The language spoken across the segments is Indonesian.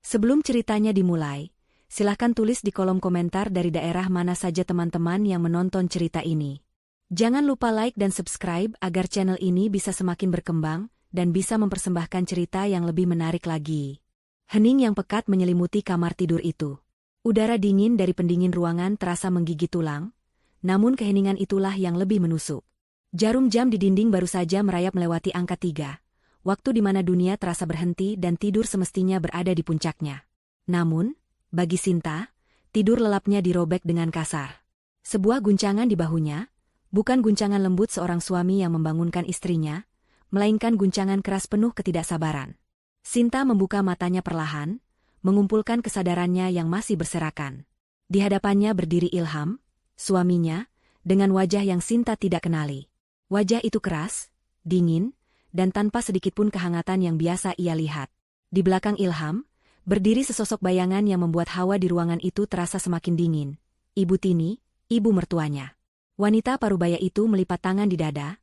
Sebelum ceritanya dimulai, silahkan tulis di kolom komentar dari daerah mana saja teman-teman yang menonton cerita ini. Jangan lupa like dan subscribe agar channel ini bisa semakin berkembang dan bisa mempersembahkan cerita yang lebih menarik lagi. Hening yang pekat menyelimuti kamar tidur itu. Udara dingin dari pendingin ruangan terasa menggigit tulang, namun keheningan itulah yang lebih menusuk. Jarum jam di dinding baru saja merayap melewati angka 3, waktu di mana dunia terasa berhenti dan tidur semestinya berada di puncaknya. Namun, bagi Sinta, tidur lelapnya dirobek dengan kasar. Sebuah guncangan di bahunya, bukan guncangan lembut seorang suami yang membangunkan istrinya, melainkan guncangan keras penuh ketidaksabaran. Sinta membuka matanya perlahan, mengumpulkan kesadarannya yang masih berserakan. Di hadapannya berdiri Ilham, suaminya, dengan wajah yang Sinta tidak kenali. Wajah itu keras, dingin, dan tanpa sedikitpun kehangatan yang biasa ia lihat. Di belakang Ilham, berdiri sesosok bayangan yang membuat hawa di ruangan itu terasa semakin dingin. Ibu Tini, ibu mertuanya. Wanita parubaya itu melipat tangan di dada,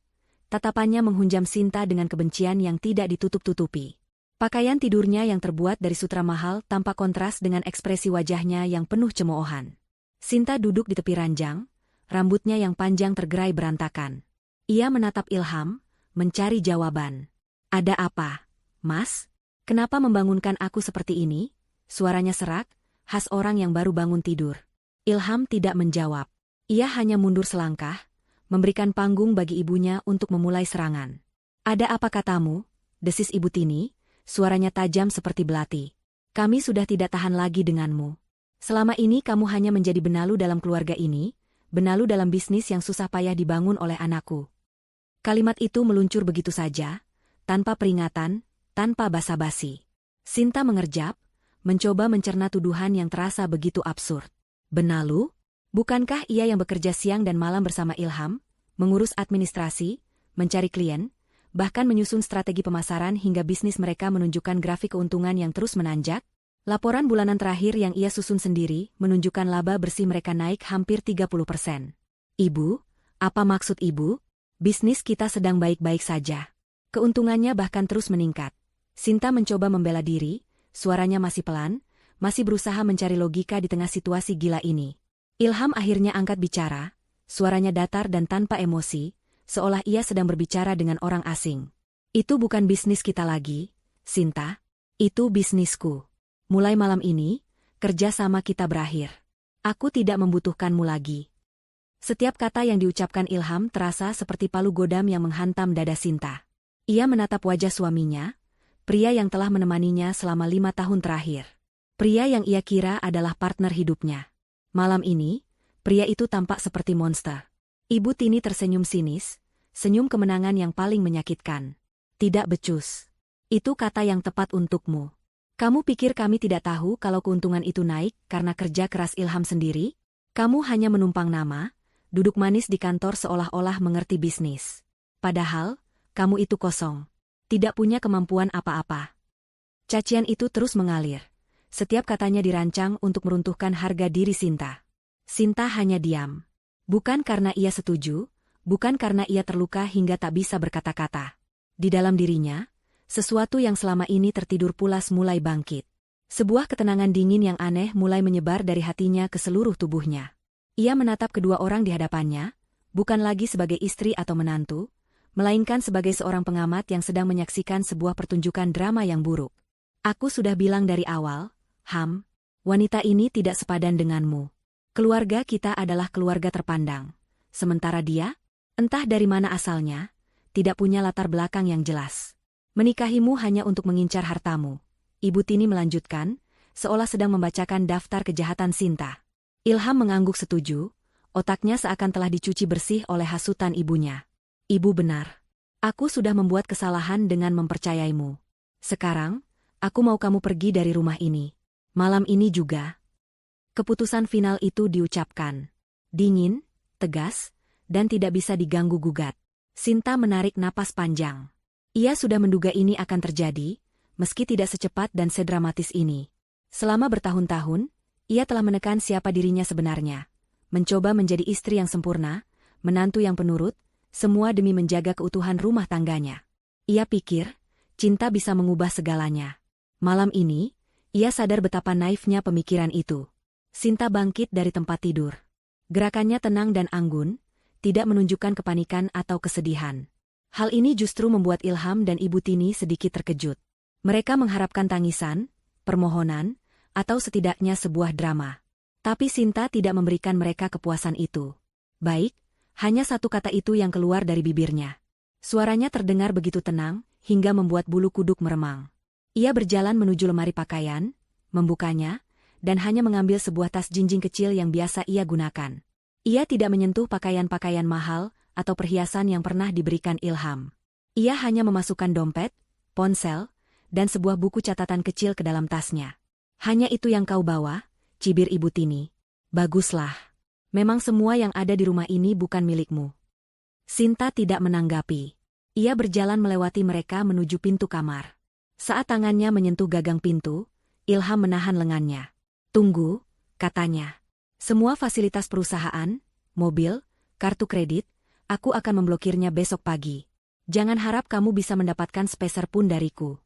tatapannya menghunjam Sinta dengan kebencian yang tidak ditutup-tutupi. Pakaian tidurnya yang terbuat dari sutra mahal tampak kontras dengan ekspresi wajahnya yang penuh cemoohan. Sinta duduk di tepi ranjang, rambutnya yang panjang tergerai berantakan. Ia menatap Ilham, mencari jawaban. "Ada apa, Mas? Kenapa membangunkan aku seperti ini?" Suaranya serak, khas orang yang baru bangun tidur. Ilham tidak menjawab. Ia hanya mundur selangkah, memberikan panggung bagi ibunya untuk memulai serangan. "Ada apa katamu?" desis Ibu Tini. Suaranya tajam seperti belati. "Kami sudah tidak tahan lagi denganmu. Selama ini kamu hanya menjadi benalu dalam keluarga ini, benalu dalam bisnis yang susah payah dibangun oleh anakku." Kalimat itu meluncur begitu saja, tanpa peringatan, tanpa basa-basi. Sinta mengerjap, mencoba mencerna tuduhan yang terasa begitu absurd. Benalu? Bukankah ia yang bekerja siang dan malam bersama Ilham, mengurus administrasi, mencari klien, bahkan menyusun strategi pemasaran hingga bisnis mereka menunjukkan grafik keuntungan yang terus menanjak? Laporan bulanan terakhir yang ia susun sendiri menunjukkan laba bersih mereka naik hampir 30%. "Ibu, apa maksud ibu? Bisnis kita sedang baik-baik saja. Keuntungannya bahkan terus meningkat." Sinta mencoba membela diri, suaranya masih pelan, masih berusaha mencari logika di tengah situasi gila ini. Ilham akhirnya angkat bicara, suaranya datar dan tanpa emosi, seolah ia sedang berbicara dengan orang asing. "Itu bukan bisnis kita lagi, Sinta. Itu bisnisku. Mulai malam ini, kerja sama kita berakhir. Aku tidak membutuhkanmu lagi." Setiap kata yang diucapkan Ilham terasa seperti palu godam yang menghantam dada Sinta. Ia menatap wajah suaminya, pria yang telah menemaninya selama 5 tahun terakhir. Pria yang ia kira adalah partner hidupnya. Malam ini, pria itu tampak seperti monster. Ibu Tini tersenyum sinis, senyum kemenangan yang paling menyakitkan. "Tidak becus. Itu kata yang tepat untukmu. Kamu pikir kami tidak tahu kalau keuntungan itu naik karena kerja keras Ilham sendiri? Kamu hanya menumpang nama, duduk manis di kantor seolah-olah mengerti bisnis. Padahal, kamu itu kosong. Tidak punya kemampuan apa-apa." Cacian itu terus mengalir. Setiap katanya dirancang untuk meruntuhkan harga diri Sinta. Sinta hanya diam. Bukan karena ia setuju, bukan karena ia terluka hingga tak bisa berkata-kata. Di dalam dirinya, sesuatu yang selama ini tertidur pulas mulai bangkit. Sebuah ketenangan dingin yang aneh mulai menyebar dari hatinya ke seluruh tubuhnya. Ia menatap kedua orang di hadapannya, bukan lagi sebagai istri atau menantu, melainkan sebagai seorang pengamat yang sedang menyaksikan sebuah pertunjukan drama yang buruk. "Aku sudah bilang dari awal, Ham, wanita ini tidak sepadan denganmu. Keluarga kita adalah keluarga terpandang. Sementara dia, entah dari mana asalnya, tidak punya latar belakang yang jelas. Menikahimu hanya untuk mengincar hartamu." Ibu Tini melanjutkan, seolah sedang membacakan daftar kejahatan Sinta. Ilham mengangguk setuju, otaknya seakan telah dicuci bersih oleh hasutan ibunya. "Ibu benar. Aku sudah membuat kesalahan dengan mempercayaimu. Sekarang, aku mau kamu pergi dari rumah ini. Malam ini juga." Keputusan final itu diucapkan. Dingin, tegas, dan tidak bisa diganggu-gugat. Sinta menarik napas panjang. Ia sudah menduga ini akan terjadi, meski tidak secepat dan sedramatis ini. Selama bertahun-tahun, ia telah menekan siapa dirinya sebenarnya. Mencoba menjadi istri yang sempurna, menantu yang penurut, semua demi menjaga keutuhan rumah tangganya. Ia pikir, cinta bisa mengubah segalanya. Malam ini, Ia sadar betapa naifnya pemikiran itu. Sinta bangkit dari tempat tidur. Gerakannya tenang dan anggun, tidak menunjukkan kepanikan atau kesedihan. Hal ini justru membuat Ilham dan Ibu Tini sedikit terkejut. Mereka mengharapkan tangisan, permohonan, atau setidaknya sebuah drama. Tapi Sinta tidak memberikan mereka kepuasan itu. Baik, hanya satu kata itu yang keluar dari bibirnya. Suaranya terdengar begitu tenang, hingga membuat bulu kuduk meremang. Ia berjalan menuju lemari pakaian, membukanya, dan hanya mengambil sebuah tas jinjing kecil yang biasa ia gunakan. Ia tidak menyentuh pakaian-pakaian mahal atau perhiasan yang pernah diberikan Ilham. Ia hanya memasukkan dompet, ponsel, dan sebuah buku catatan kecil ke dalam tasnya. Hanya itu yang kau bawa, cibir Ibu Tini. Baguslah. Memang semua yang ada di rumah ini bukan milikmu. Sinta tidak menanggapi. Ia berjalan melewati mereka menuju pintu kamar. Saat tangannya menyentuh gagang pintu, Ilham menahan lengannya. Tunggu, katanya. Semua fasilitas perusahaan, mobil, kartu kredit, aku akan memblokirnya besok pagi. Jangan harap kamu bisa mendapatkan sepeser pun dariku.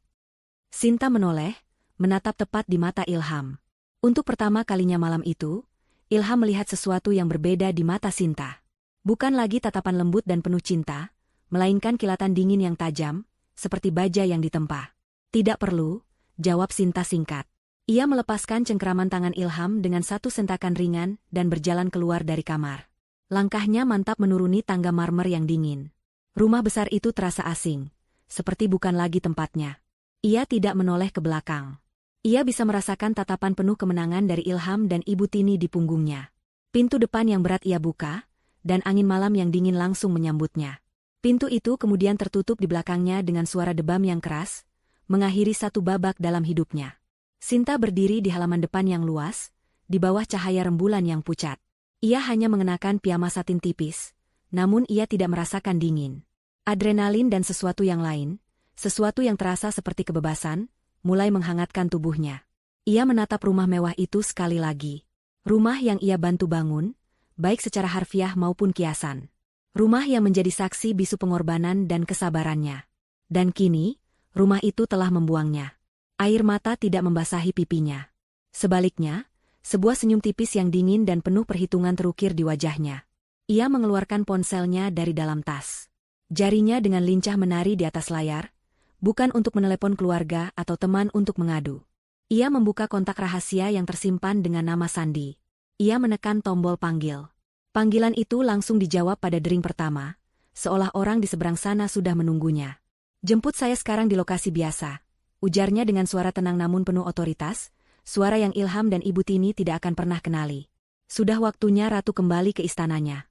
Sinta menoleh, menatap tepat di mata Ilham. Untuk pertama kalinya malam itu, Ilham melihat sesuatu yang berbeda di mata Sinta. Bukan lagi tatapan lembut dan penuh cinta, melainkan kilatan dingin yang tajam, seperti baja yang ditempa. Tidak perlu, jawab Sinta singkat. Ia melepaskan cengkraman tangan Ilham dengan satu sentakan ringan dan berjalan keluar dari kamar. Langkahnya mantap menuruni tangga marmer yang dingin. Rumah besar itu terasa asing, seperti bukan lagi tempatnya. Ia tidak menoleh ke belakang. Ia bisa merasakan tatapan penuh kemenangan dari Ilham dan Ibu Tini di punggungnya. Pintu depan yang berat ia buka, dan angin malam yang dingin langsung menyambutnya. Pintu itu kemudian tertutup di belakangnya dengan suara debam yang keras, mengakhiri satu babak dalam hidupnya. Sinta berdiri di halaman depan yang luas, di bawah cahaya rembulan yang pucat. Ia hanya mengenakan piyama satin tipis, namun ia tidak merasakan dingin. Adrenalin dan sesuatu yang lain, sesuatu yang terasa seperti kebebasan, mulai menghangatkan tubuhnya. Ia menatap rumah mewah itu sekali lagi. Rumah yang ia bantu bangun, baik secara harfiah maupun kiasan. Rumah yang menjadi saksi bisu pengorbanan dan kesabarannya. Dan kini, rumah itu telah membuangnya. Air mata tidak membasahi pipinya. Sebaliknya, sebuah senyum tipis yang dingin dan penuh perhitungan terukir di wajahnya. Ia mengeluarkan ponselnya dari dalam tas. Jarinya dengan lincah menari di atas layar, bukan untuk menelepon keluarga atau teman untuk mengadu. Ia membuka kontak rahasia yang tersimpan dengan nama Sandi. Ia menekan tombol panggil. Panggilan itu langsung dijawab pada dering pertama, seolah orang di seberang sana sudah menunggunya. Jemput saya sekarang di lokasi biasa, ujarnya dengan suara tenang namun penuh otoritas, suara yang Ilham dan Ibu Tini tidak akan pernah kenali. Sudah waktunya Ratu kembali ke istananya.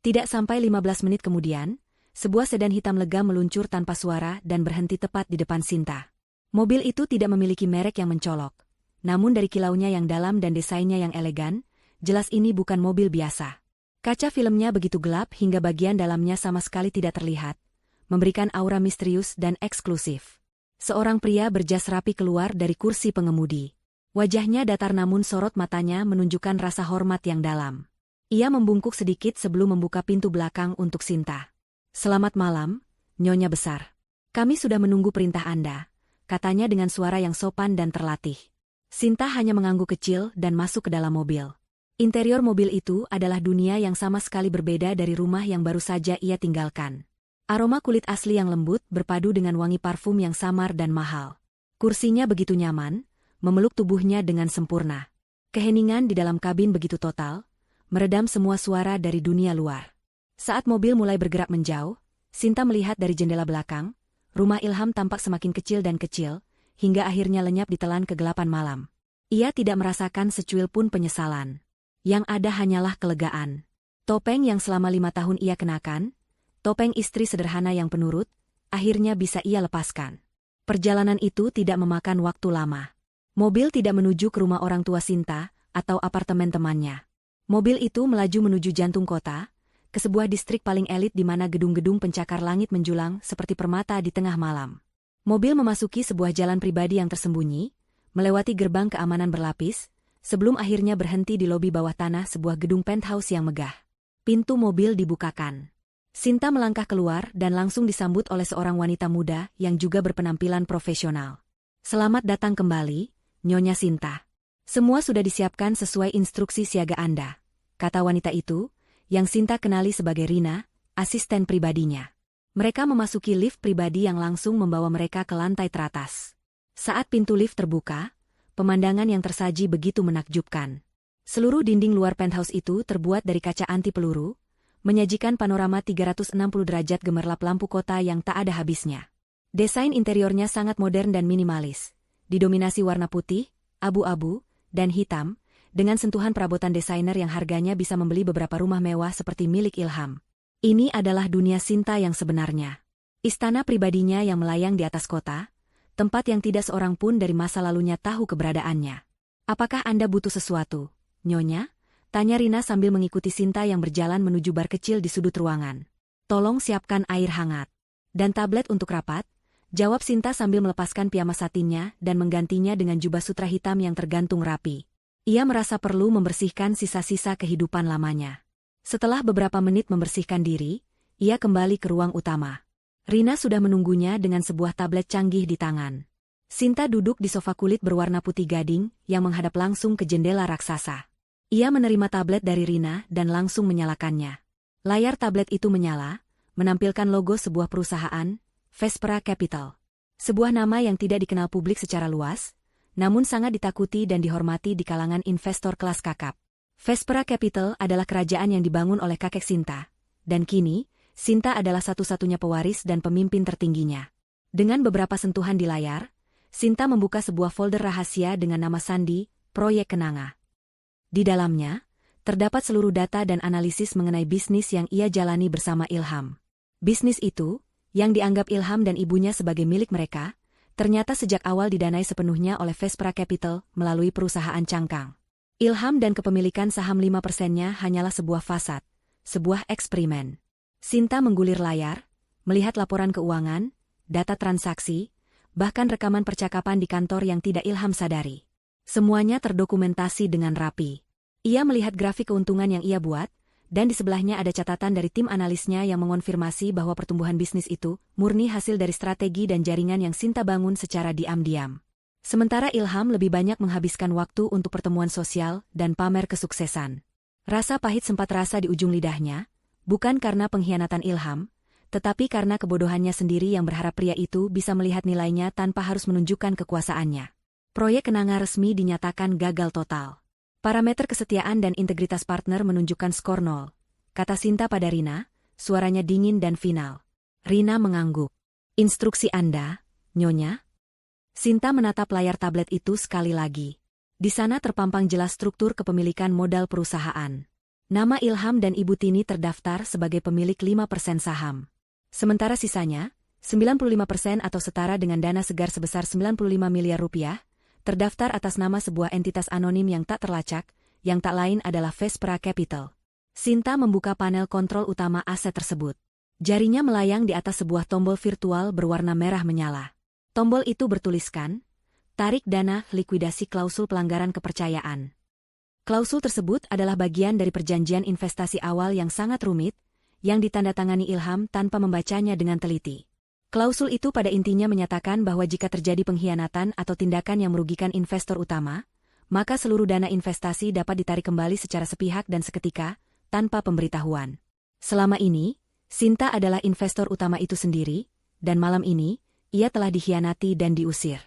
Tidak sampai 15 menit kemudian, sebuah sedan hitam lega meluncur tanpa suara dan berhenti tepat di depan Sinta. Mobil itu tidak memiliki merek yang mencolok, namun dari kilaunya yang dalam dan desainnya yang elegan, jelas ini bukan mobil biasa. Kaca filmnya begitu gelap hingga bagian dalamnya sama sekali tidak terlihat, memberikan aura misterius dan eksklusif. Seorang pria berjas rapi keluar dari kursi pengemudi. Wajahnya datar namun sorot matanya menunjukkan rasa hormat yang dalam. Ia membungkuk sedikit sebelum membuka pintu belakang untuk Sinta. "Selamat malam, Nyonya Besar. Kami sudah menunggu perintah Anda," katanya dengan suara yang sopan dan terlatih. Sinta hanya mengangguk kecil dan masuk ke dalam mobil. Interior mobil itu adalah dunia yang sama sekali berbeda dari rumah yang baru saja ia tinggalkan. Aroma kulit asli yang lembut berpadu dengan wangi parfum yang samar dan mahal. Kursinya begitu nyaman, memeluk tubuhnya dengan sempurna. Keheningan di dalam kabin begitu total, meredam semua suara dari dunia luar. Saat mobil mulai bergerak menjauh, Sinta melihat dari jendela belakang, rumah Ilham tampak semakin kecil dan kecil, hingga akhirnya lenyap ditelan kegelapan malam. Ia tidak merasakan secuil pun penyesalan. Yang ada hanyalah kelegaan. Topeng yang selama 5 tahun ia kenakan, topeng istri sederhana yang penurut, akhirnya bisa ia lepaskan. Perjalanan itu tidak memakan waktu lama. Mobil tidak menuju ke rumah orang tua Sinta atau apartemen temannya. Mobil itu melaju menuju jantung kota, ke sebuah distrik paling elit di mana gedung-gedung pencakar langit menjulang seperti permata di tengah malam. Mobil memasuki sebuah jalan pribadi yang tersembunyi, melewati gerbang keamanan berlapis, sebelum akhirnya berhenti di lobi bawah tanah sebuah gedung penthouse yang megah. Pintu mobil dibukakan. Sinta melangkah keluar dan langsung disambut oleh seorang wanita muda yang juga berpenampilan profesional. "Selamat datang kembali, Nyonya Sinta. Semua sudah disiapkan sesuai instruksi siaga Anda, kata wanita itu, yang Sinta kenali sebagai Rina, asisten pribadinya. Mereka memasuki lift pribadi yang langsung membawa mereka ke lantai teratas. Saat pintu lift terbuka, pemandangan yang tersaji begitu menakjubkan. Seluruh dinding luar penthouse itu terbuat dari kaca anti peluru, menyajikan panorama 360 derajat gemerlap lampu kota yang tak ada habisnya. Desain interiornya sangat modern dan minimalis, didominasi warna putih, abu-abu, dan hitam, dengan sentuhan perabotan desainer yang harganya bisa membeli beberapa rumah mewah seperti milik Ilham. Ini adalah dunia Sinta yang sebenarnya. Istana pribadinya yang melayang di atas kota, tempat yang tidak seorang pun dari masa lalunya tahu keberadaannya. Apakah Anda butuh sesuatu, Nyonya? Tanya Rina sambil mengikuti Sinta yang berjalan menuju bar kecil di sudut ruangan. Tolong siapkan air hangat. Dan tablet untuk rapat, jawab Sinta sambil melepaskan piyama satinnya dan menggantinya dengan jubah sutra hitam yang tergantung rapi. Ia merasa perlu membersihkan sisa-sisa kehidupan lamanya. Setelah beberapa menit membersihkan diri, ia kembali ke ruang utama. Rina sudah menunggunya dengan sebuah tablet canggih di tangan. Sinta duduk di sofa kulit berwarna putih gading yang menghadap langsung ke jendela raksasa. Ia menerima tablet dari Rina dan langsung menyalakannya. Layar tablet itu menyala, menampilkan logo sebuah perusahaan, Vespera Capital. Sebuah nama yang tidak dikenal publik secara luas, namun sangat ditakuti dan dihormati di kalangan investor kelas kakap. Vespera Capital adalah kerajaan yang dibangun oleh kakek Sinta, dan kini, Sinta adalah satu-satunya pewaris dan pemimpin tertingginya. Dengan beberapa sentuhan di layar, Sinta membuka sebuah folder rahasia dengan nama sandi, Proyek Kenanga. Di dalamnya, terdapat seluruh data dan analisis mengenai bisnis yang ia jalani bersama Ilham. Bisnis itu, yang dianggap Ilham dan ibunya sebagai milik mereka, ternyata sejak awal didanai sepenuhnya oleh Vespera Capital melalui perusahaan cangkang. Ilham dan kepemilikan saham 5%-nya hanyalah sebuah fasad, sebuah eksperimen. Sinta menggulir layar, melihat laporan keuangan, data transaksi, bahkan rekaman percakapan di kantor yang tidak Ilham sadari. Semuanya terdokumentasi dengan rapi. Ia melihat grafik keuntungan yang ia buat, dan di sebelahnya ada catatan dari tim analisnya yang mengonfirmasi bahwa pertumbuhan bisnis itu murni hasil dari strategi dan jaringan yang Sinta bangun secara diam-diam. Sementara Ilham lebih banyak menghabiskan waktu untuk pertemuan sosial dan pamer kesuksesan. Rasa pahit sempat terasa di ujung lidahnya, bukan karena pengkhianatan Ilham, tetapi karena kebodohannya sendiri yang berharap pria itu bisa melihat nilainya tanpa harus menunjukkan kekuasaannya. Proyek Kenanga resmi dinyatakan gagal total. Parameter kesetiaan dan integritas partner menunjukkan skor 0, kata Sinta pada Rina, suaranya dingin dan final. Rina mengangguk. Instruksi Anda, Nyonya? Sinta menatap layar tablet itu sekali lagi. Di sana terpampang jelas struktur kepemilikan modal perusahaan. Nama Ilham dan Ibu Tini terdaftar sebagai pemilik 5% saham. Sementara sisanya, 95% atau setara dengan dana segar sebesar 95 miliar rupiah, terdaftar atas nama sebuah entitas anonim yang tak terlacak, yang tak lain adalah Vespera Capital. Sinta membuka panel kontrol utama aset tersebut. Jarinya melayang di atas sebuah tombol virtual berwarna merah menyala. Tombol itu bertuliskan, tarik dana likuidasi klausul pelanggaran kepercayaan. Klausul tersebut adalah bagian dari perjanjian investasi awal yang sangat rumit, yang ditandatangani Ilham tanpa membacanya dengan teliti. Klausul itu pada intinya menyatakan bahwa jika terjadi pengkhianatan atau tindakan yang merugikan investor utama, maka seluruh dana investasi dapat ditarik kembali secara sepihak dan seketika, tanpa pemberitahuan. Selama ini, Sinta adalah investor utama itu sendiri, dan malam ini, ia telah dikhianati dan diusir.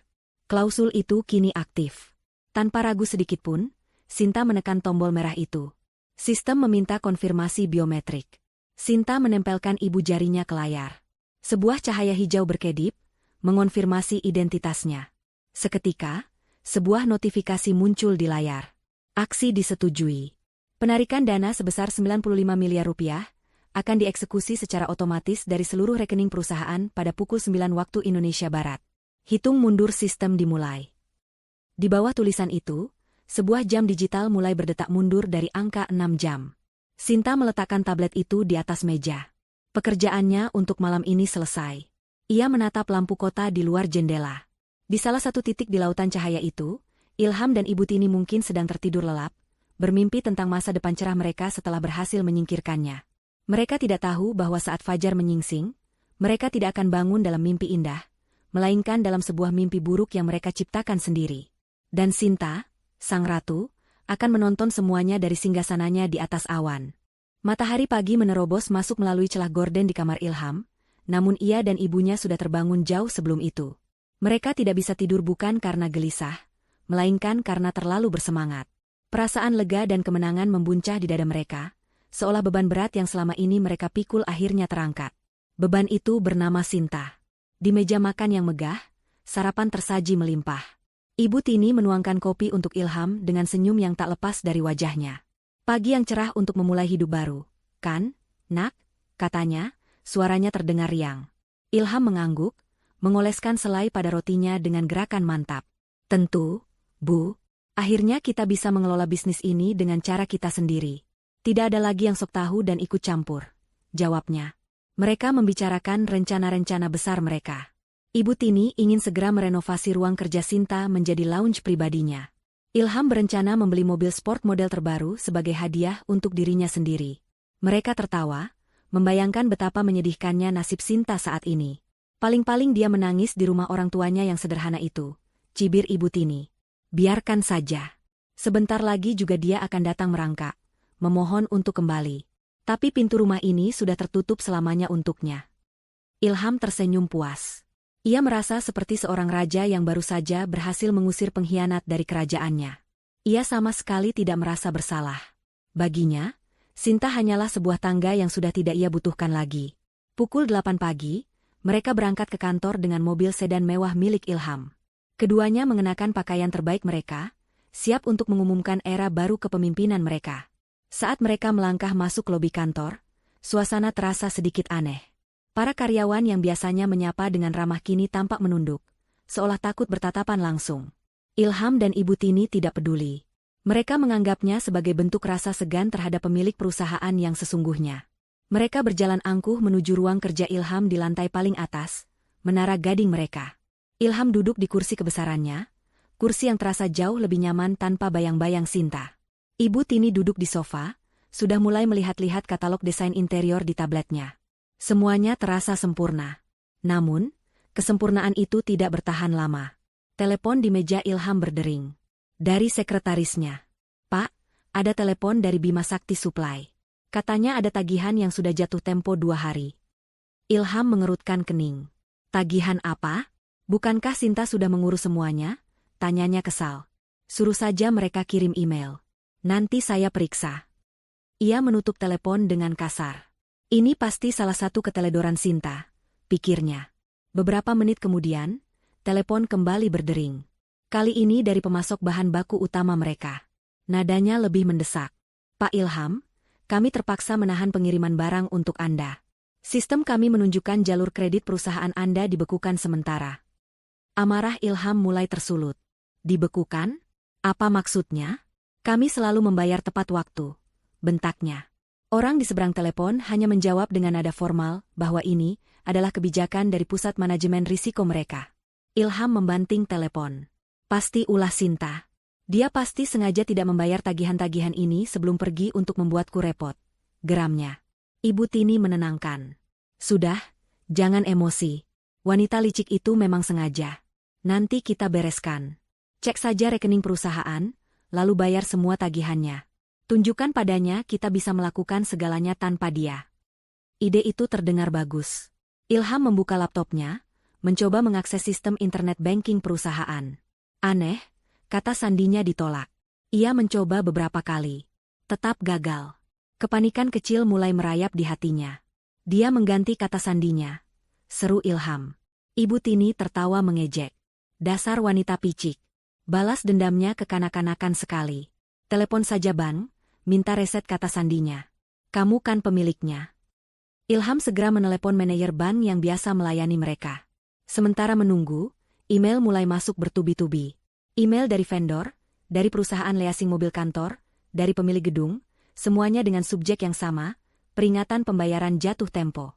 Klausul itu kini aktif. Tanpa ragu sedikitpun, Sinta menekan tombol merah itu. Sistem meminta konfirmasi biometrik. Sinta menempelkan ibu jarinya ke layar. Sebuah cahaya hijau berkedip, mengonfirmasi identitasnya. Seketika, sebuah notifikasi muncul di layar. Aksi disetujui. Penarikan dana sebesar 95 miliar rupiah akan dieksekusi secara otomatis dari seluruh rekening perusahaan pada pukul 9 waktu Indonesia Barat. Hitung mundur sistem dimulai. Di bawah tulisan itu, sebuah jam digital mulai berdetak mundur dari angka 6 jam. Sinta meletakkan tablet itu di atas meja. Pekerjaannya untuk malam ini selesai. Ia menatap lampu kota di luar jendela. Di salah satu titik di lautan cahaya itu, Ilham dan Ibu Tini mungkin sedang tertidur lelap, bermimpi tentang masa depan cerah mereka setelah berhasil menyingkirkannya. Mereka tidak tahu bahwa saat fajar menyingsing, mereka tidak akan bangun dalam mimpi indah, melainkan dalam sebuah mimpi buruk yang mereka ciptakan sendiri. Dan Sinta, sang ratu, akan menonton semuanya dari singgasananya di atas awan. Matahari pagi menerobos masuk melalui celah gorden di kamar Ilham, namun ia dan ibunya sudah terbangun jauh sebelum itu. Mereka tidak bisa tidur bukan karena gelisah, melainkan karena terlalu bersemangat. Perasaan lega dan kemenangan membuncah di dada mereka, seolah beban berat yang selama ini mereka pikul akhirnya terangkat. Beban itu bernama Sinta. Di meja makan yang megah, sarapan tersaji melimpah. Ibu Tini menuangkan kopi untuk Ilham dengan senyum yang tak lepas dari wajahnya. Pagi yang cerah untuk memulai hidup baru, kan, nak? Katanya, suaranya terdengar riang. Ilham mengangguk, mengoleskan selai pada rotinya dengan gerakan mantap. Tentu, Bu. Akhirnya kita bisa mengelola bisnis ini dengan cara kita sendiri. Tidak ada lagi yang sok tahu dan ikut campur, jawabnya. Mereka membicarakan rencana-rencana besar mereka. Ibu Tini ingin segera merenovasi ruang kerja Sinta menjadi lounge pribadinya. Ilham berencana membeli mobil sport model terbaru sebagai hadiah untuk dirinya sendiri. Mereka tertawa, membayangkan betapa menyedihkannya nasib Sinta saat ini. Paling-paling dia menangis di rumah orang tuanya yang sederhana itu, cibir Ibu Tini. Biarkan saja. Sebentar lagi juga dia akan datang merangkak, memohon untuk kembali. Tapi pintu rumah ini sudah tertutup selamanya untuknya. Ilham tersenyum puas. Ia merasa seperti seorang raja yang baru saja berhasil mengusir pengkhianat dari kerajaannya. Ia sama sekali tidak merasa bersalah. Baginya, Sinta hanyalah sebuah tangga yang sudah tidak ia butuhkan lagi. Pukul 8 pagi, mereka berangkat ke kantor dengan mobil sedan mewah milik Ilham. Keduanya mengenakan pakaian terbaik mereka, siap untuk mengumumkan era baru kepemimpinan mereka. Saat mereka melangkah masuk lobi kantor, suasana terasa sedikit aneh. Para karyawan yang biasanya menyapa dengan ramah kini tampak menunduk, seolah takut bertatapan langsung. Ilham dan Ibu Tini tidak peduli. Mereka menganggapnya sebagai bentuk rasa segan terhadap pemilik perusahaan yang sesungguhnya. Mereka berjalan angkuh menuju ruang kerja Ilham di lantai paling atas, menara gading mereka. Ilham duduk di kursi kebesarannya, kursi yang terasa jauh lebih nyaman tanpa bayang-bayang Sinta. Ibu Tini duduk di sofa, sudah mulai melihat-lihat katalog desain interior di tabletnya. Semuanya terasa sempurna. Namun, kesempurnaan itu tidak bertahan lama. Telepon di meja Ilham berdering. Dari sekretarisnya. Pak, ada telepon dari Bima Sakti Supply. Katanya ada tagihan yang sudah jatuh tempo 2 hari. Ilham mengerutkan kening. Tagihan apa? Bukankah Sinta sudah mengurus semuanya? Tanyanya kesal. Suruh saja mereka kirim email. Nanti saya periksa. Ia menutup telepon dengan kasar. Ini pasti salah satu keteledoran Sinta, pikirnya. Beberapa menit kemudian, telepon kembali berdering. Kali ini dari pemasok bahan baku utama mereka. Nadanya lebih mendesak. Pak Ilham, kami terpaksa menahan pengiriman barang untuk Anda. Sistem kami menunjukkan jalur kredit perusahaan Anda dibekukan sementara. Amarah Ilham mulai tersulut. Dibekukan? Apa maksudnya? Kami selalu membayar tepat waktu, bentaknya. Orang di seberang telepon hanya menjawab dengan nada formal bahwa ini adalah kebijakan dari pusat manajemen risiko mereka. Ilham membanting telepon. Pasti ulah Sinta. Dia pasti sengaja tidak membayar tagihan-tagihan ini sebelum pergi untuk membuatku repot. Geramnya. Ibu Tini menenangkan. Sudah, jangan emosi. Wanita licik itu memang sengaja. Nanti kita bereskan. Cek saja rekening perusahaan, lalu bayar semua tagihannya. Tunjukkan padanya kita bisa melakukan segalanya tanpa dia. Ide itu terdengar bagus. Ilham membuka laptopnya, mencoba mengakses sistem internet banking perusahaan. Aneh, kata sandinya ditolak. Ia mencoba beberapa kali. Tetap gagal. Kepanikan kecil mulai merayap di hatinya. Dia mengganti kata sandinya. Seru Ilham. Ibu Tini tertawa mengejek. Dasar wanita picik. Balas dendamnya kekanak-kanakan sekali. Telepon saja Bang, minta reset kata sandinya. Kamu kan pemiliknya. Ilham segera menelepon manajer bank yang biasa melayani mereka. Sementara menunggu, email mulai masuk bertubi-tubi. Email dari vendor, dari perusahaan leasing mobil kantor, dari pemilik gedung, semuanya dengan subjek yang sama, peringatan pembayaran jatuh tempo.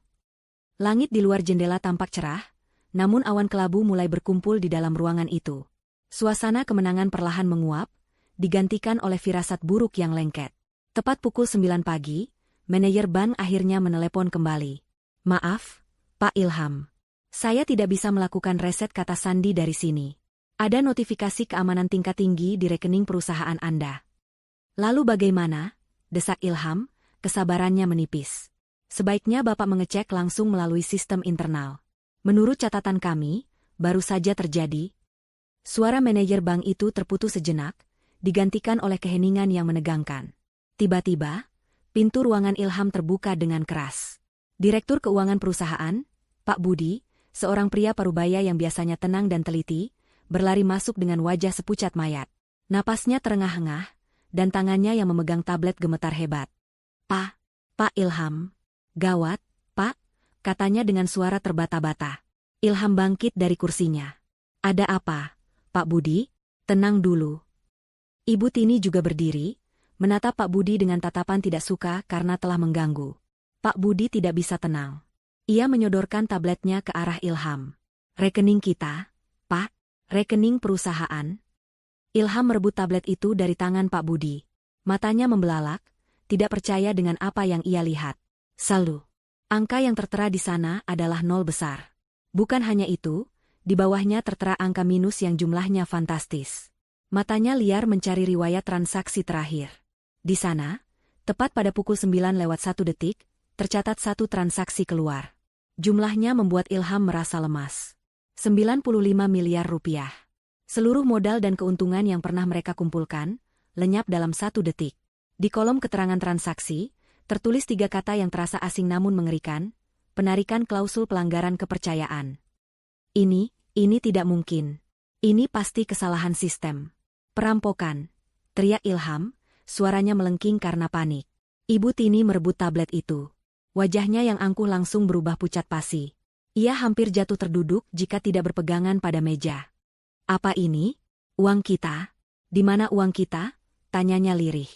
Langit di luar jendela tampak cerah, namun awan kelabu mulai berkumpul di dalam ruangan itu. Suasana kemenangan perlahan menguap, digantikan oleh firasat buruk yang lengket. Tepat pukul 9 pagi, manajer bank akhirnya menelepon kembali. Maaf, Pak Ilham. Saya tidak bisa melakukan reset kata sandi dari sini. Ada notifikasi keamanan tingkat tinggi di rekening perusahaan Anda. Lalu bagaimana? Desak Ilham, kesabarannya menipis. Sebaiknya Bapak mengecek langsung melalui sistem internal. Menurut catatan kami, baru saja terjadi. Suara manajer bank itu terputus sejenak, digantikan oleh keheningan yang menegangkan. Tiba-tiba, pintu ruangan Ilham terbuka dengan keras. Direktur keuangan perusahaan, Pak Budi, seorang pria parubaya yang biasanya tenang dan teliti, berlari masuk dengan wajah sepucat mayat. Napasnya terengah-engah, dan tangannya yang memegang tablet gemetar hebat. Pak Ilham. Gawat, Pak, katanya dengan suara terbata-bata. Ilham bangkit dari kursinya. Ada apa, Pak Budi? Tenang dulu. Ibu Tini juga berdiri, menatap Pak Budi dengan tatapan tidak suka karena telah mengganggu. Pak Budi tidak bisa tenang. Ia menyodorkan tabletnya ke arah Ilham. Rekening kita, Pak, rekening perusahaan. Ilham merebut tablet itu dari tangan Pak Budi. Matanya membelalak, tidak percaya dengan apa yang ia lihat. Saldo. Angka yang tertera di sana adalah 0 besar. Bukan hanya itu, di bawahnya tertera angka minus yang jumlahnya fantastis. Matanya liar mencari riwayat transaksi terakhir. Di sana, tepat pada pukul 9:01, tercatat satu transaksi keluar. Jumlahnya membuat Ilham merasa lemas. 95 miliar rupiah. Seluruh modal dan keuntungan yang pernah mereka kumpulkan, lenyap dalam 1 detik. Di kolom keterangan transaksi, tertulis 3 kata yang terasa asing namun mengerikan, penarikan klausul pelanggaran kepercayaan. Ini tidak mungkin. Ini pasti kesalahan sistem. Perampokan, teriak Ilham, suaranya melengking karena panik. Ibu Tini merebut tablet itu. Wajahnya yang angkuh langsung berubah pucat pasi. Ia hampir jatuh terduduk jika tidak berpegangan pada meja. Apa ini? Uang kita? Di mana uang kita? Tanyanya lirih.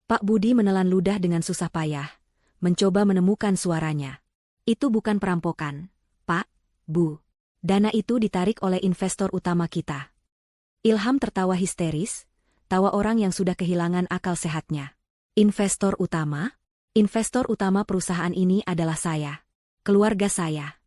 Pak Budi menelan ludah dengan susah payah, mencoba menemukan suaranya. Itu bukan perampokan, Pak, Bu. Dana itu ditarik oleh investor utama kita. Ilham tertawa histeris, tawa orang yang sudah kehilangan akal sehatnya. Investor utama? Investor utama perusahaan ini adalah saya. Keluarga saya.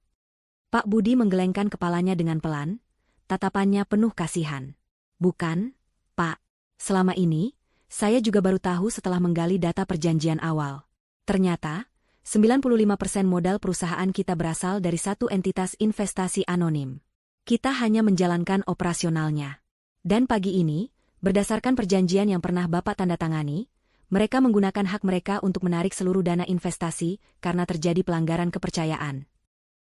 Pak Budi menggelengkan kepalanya dengan pelan, tatapannya penuh kasihan. Bukan, Pak. Selama ini, saya juga baru tahu setelah menggali data perjanjian awal. Ternyata, 95% modal perusahaan kita berasal dari satu entitas investasi anonim. Kita hanya menjalankan operasionalnya. Dan pagi ini, berdasarkan perjanjian yang pernah Bapak tanda tangani, mereka menggunakan hak mereka untuk menarik seluruh dana investasi karena terjadi pelanggaran kepercayaan.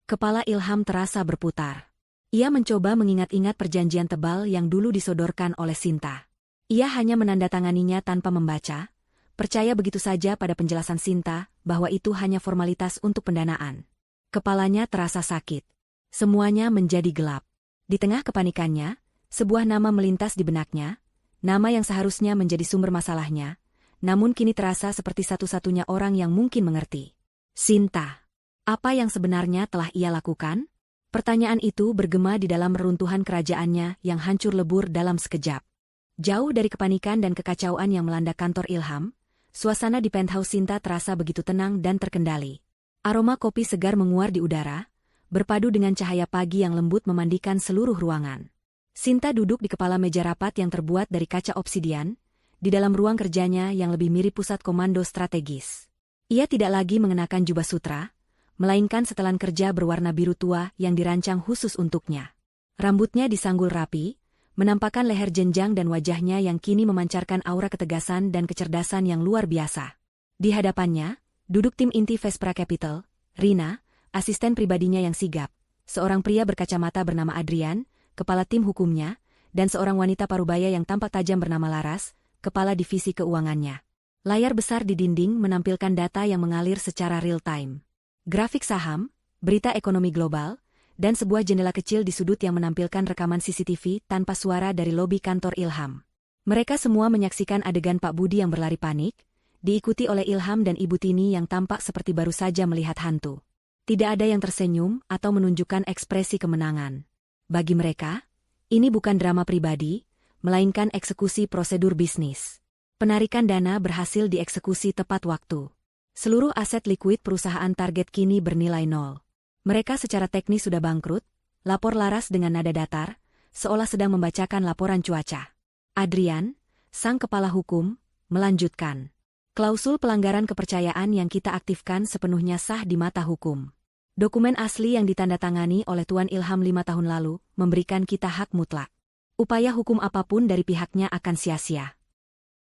Kepala Ilham terasa berputar. Ia mencoba mengingat-ingat perjanjian tebal yang dulu disodorkan oleh Sinta. Ia hanya menandatanganinya tanpa membaca, percaya begitu saja pada penjelasan Sinta bahwa itu hanya formalitas untuk pendanaan. Kepalanya terasa sakit. Semuanya menjadi gelap. Di tengah kepanikannya, sebuah nama melintas di benaknya, nama yang seharusnya menjadi sumber masalahnya, namun kini terasa seperti satu-satunya orang yang mungkin mengerti. Sinta. Apa yang sebenarnya telah ia lakukan? Pertanyaan itu bergema di dalam reruntuhan kerajaannya yang hancur lebur dalam sekejap. Jauh dari kepanikan dan kekacauan yang melanda kantor Ilham, suasana di penthouse Sinta terasa begitu tenang dan terkendali. Aroma kopi segar menguar di udara, berpadu dengan cahaya pagi yang lembut memandikan seluruh ruangan. Sinta duduk di kepala meja rapat yang terbuat dari kaca obsidian, di dalam ruang kerjanya yang lebih mirip pusat komando strategis. Ia tidak lagi mengenakan jubah sutra, melainkan setelan kerja berwarna biru tua yang dirancang khusus untuknya. Rambutnya disanggul rapi, menampakkan leher jenjang dan wajahnya yang kini memancarkan aura ketegasan dan kecerdasan yang luar biasa. Di hadapannya, duduk tim inti Vespra Capital, Rina, asisten pribadinya yang sigap, seorang pria berkacamata bernama Adrian, kepala tim hukumnya, dan seorang wanita parubaya yang tampak tajam bernama Laras, kepala divisi keuangannya. Layar besar di dinding menampilkan data yang mengalir secara real-time. Grafik saham, berita ekonomi global, dan sebuah jendela kecil di sudut yang menampilkan rekaman CCTV tanpa suara dari lobi kantor Ilham. Mereka semua menyaksikan adegan Pak Budi yang berlari panik, diikuti oleh Ilham dan Ibu Tini yang tampak seperti baru saja melihat hantu. Tidak ada yang tersenyum atau menunjukkan ekspresi kemenangan. Bagi mereka, ini bukan drama pribadi, melainkan eksekusi prosedur bisnis. Penarikan dana berhasil dieksekusi tepat waktu. Seluruh aset likuid perusahaan target kini bernilai 0. Mereka secara teknis sudah bangkrut, lapor Laras dengan nada datar, seolah sedang membacakan laporan cuaca. Adrian, sang kepala hukum, melanjutkan. Klausul pelanggaran kepercayaan yang kita aktifkan sepenuhnya sah di mata hukum. Dokumen asli yang ditandatangani oleh Tuan Ilham 5 tahun lalu memberikan kita hak mutlak. Upaya hukum apapun dari pihaknya akan sia-sia.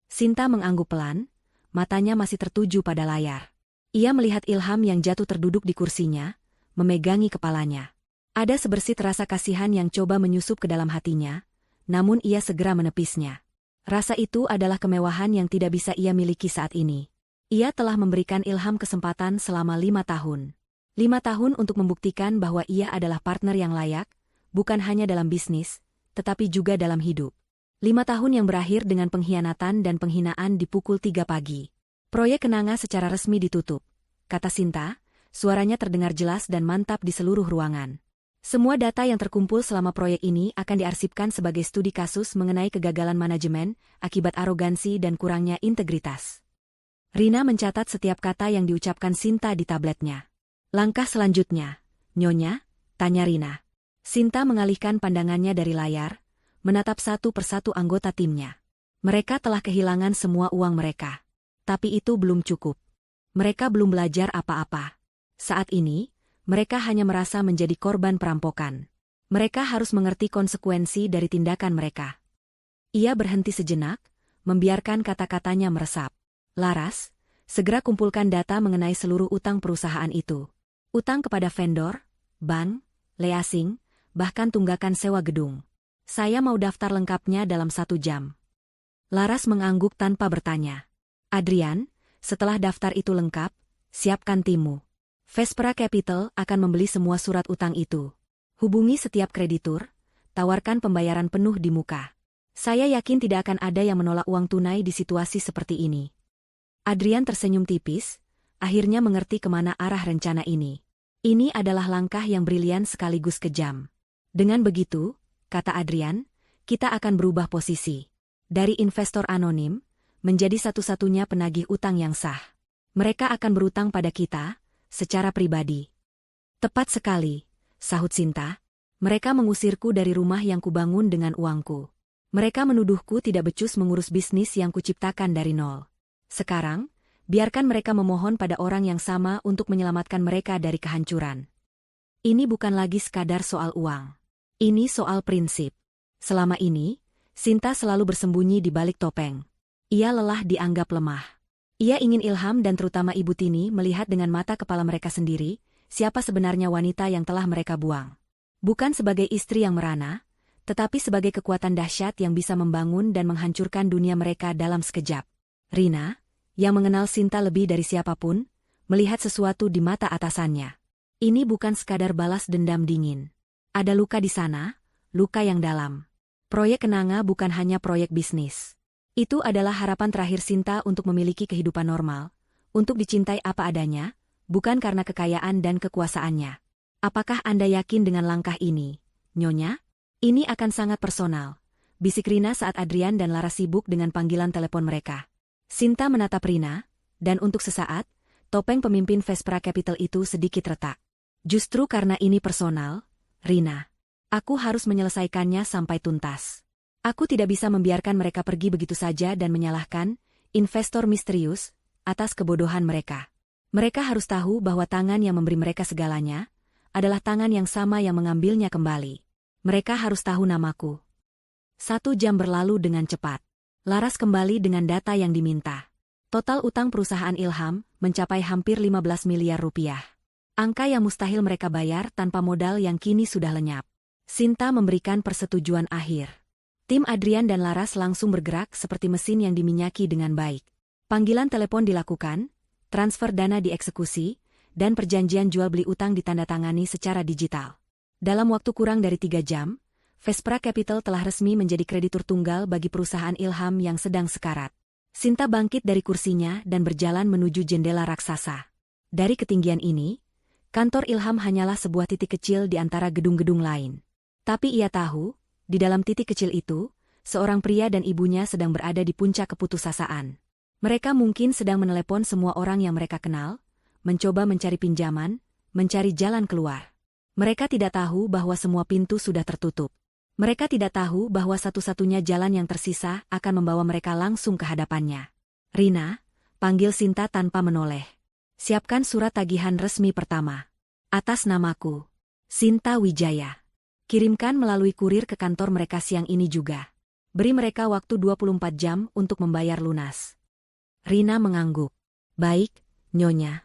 Sinta mengangguk pelan, matanya masih tertuju pada layar. Ia melihat Ilham yang jatuh terduduk di kursinya, memegangi kepalanya. Ada sebersit rasa kasihan yang coba menyusup ke dalam hatinya, namun ia segera menepisnya. Rasa itu adalah kemewahan yang tidak bisa ia miliki saat ini. Ia telah memberikan Ilham kesempatan selama 5 tahun. 5 tahun untuk membuktikan bahwa ia adalah partner yang layak, bukan hanya dalam bisnis, tetapi juga dalam hidup. 5 tahun yang berakhir dengan pengkhianatan dan penghinaan di pukul 3 pagi. Proyek kenanga secara resmi ditutup, kata Sinta, suaranya terdengar jelas dan mantap di seluruh ruangan. Semua data yang terkumpul selama proyek ini akan diarsipkan sebagai studi kasus mengenai kegagalan manajemen akibat arogansi dan kurangnya integritas. Rina mencatat setiap kata yang diucapkan Sinta di tabletnya. Langkah selanjutnya, Nyonya, tanya Rina. Sinta mengalihkan pandangannya dari layar, menatap satu persatu anggota timnya. Mereka telah kehilangan semua uang mereka. Tapi itu belum cukup. Mereka belum belajar apa-apa. Saat ini, mereka hanya merasa menjadi korban perampokan. Mereka harus mengerti konsekuensi dari tindakan mereka. Ia berhenti sejenak, membiarkan kata-katanya meresap. Laras, segera kumpulkan data mengenai seluruh utang perusahaan itu. Utang kepada vendor, bank, leasing, bahkan tunggakan sewa gedung. Saya mau daftar lengkapnya dalam 1 jam. Laras mengangguk tanpa bertanya. Adrian, setelah daftar itu lengkap, siapkan timmu. Vespera Capital akan membeli semua surat utang itu. Hubungi setiap kreditur, tawarkan pembayaran penuh di muka. Saya yakin tidak akan ada yang menolak uang tunai di situasi seperti ini. Adrian tersenyum tipis, akhirnya mengerti kemana arah rencana ini. Ini adalah langkah yang brilian sekaligus kejam. Dengan begitu, kata Adrian, kita akan berubah posisi. Dari investor anonim, menjadi satu-satunya penagih utang yang sah. Mereka akan berutang pada kita, secara pribadi. Tepat sekali, sahut Sinta. Mereka mengusirku dari rumah yang kubangun dengan uangku. Mereka menuduhku tidak becus mengurus bisnis yang kuciptakan dari nol. Sekarang, biarkan mereka memohon pada orang yang sama untuk menyelamatkan mereka dari kehancuran. Ini bukan lagi sekadar soal uang. Ini soal prinsip. Selama ini, Sinta selalu bersembunyi di balik topeng. Ia lelah dianggap lemah. Ia ingin Ilham dan terutama Ibu Tini melihat dengan mata kepala mereka sendiri, siapa sebenarnya wanita yang telah mereka buang. Bukan sebagai istri yang merana, tetapi sebagai kekuatan dahsyat yang bisa membangun dan menghancurkan dunia mereka dalam sekejap. Rina, yang mengenal Sinta lebih dari siapapun, melihat sesuatu di mata atasannya. Ini bukan sekadar balas dendam dingin. Ada luka di sana, luka yang dalam. Proyek kenanga bukan hanya proyek bisnis. Itu adalah harapan terakhir Sinta untuk memiliki kehidupan normal, untuk dicintai apa adanya, bukan karena kekayaan dan kekuasaannya. Apakah Anda yakin dengan langkah ini, Nyonya? Ini akan sangat personal, bisik Rina saat Adrian dan Lara sibuk dengan panggilan telepon mereka. Sinta menatap Rina, dan untuk sesaat, topeng pemimpin Vespera Capital itu sedikit retak. Justru karena ini personal, Rina, aku harus menyelesaikannya sampai tuntas. Aku tidak bisa membiarkan mereka pergi begitu saja dan menyalahkan investor misterius atas kebodohan mereka. Mereka harus tahu bahwa tangan yang memberi mereka segalanya adalah tangan yang sama yang mengambilnya kembali. Mereka harus tahu namaku. 1 jam berlalu dengan cepat. Laras kembali dengan data yang diminta. Total utang perusahaan Ilham mencapai hampir 15 miliar rupiah. Angka yang mustahil mereka bayar tanpa modal yang kini sudah lenyap. Sinta memberikan persetujuan akhir. Tim Adrian dan Laras langsung bergerak seperti mesin yang diminyaki dengan baik. Panggilan telepon dilakukan, transfer dana dieksekusi, dan perjanjian jual beli utang ditandatangani secara digital. Dalam waktu kurang dari 3 jam, Vespera Capital telah resmi menjadi kreditur tunggal bagi perusahaan Ilham yang sedang sekarat. Sinta bangkit dari kursinya dan berjalan menuju jendela raksasa. Dari ketinggian ini, kantor Ilham hanyalah sebuah titik kecil di antara gedung-gedung lain. Tapi ia tahu, di dalam titik kecil itu, seorang pria dan ibunya sedang berada di puncak keputusasaan. Mereka mungkin sedang menelepon semua orang yang mereka kenal, mencoba mencari pinjaman, mencari jalan keluar. Mereka tidak tahu bahwa semua pintu sudah tertutup. Mereka tidak tahu bahwa satu-satunya jalan yang tersisa akan membawa mereka langsung ke hadapannya. Rina, panggil Sinta tanpa menoleh. Siapkan surat tagihan resmi pertama. Atas namaku, Sinta Wijaya. Kirimkan melalui kurir ke kantor mereka siang ini juga. Beri mereka waktu 24 jam untuk membayar lunas. Rina mengangguk. Baik, Nyonya.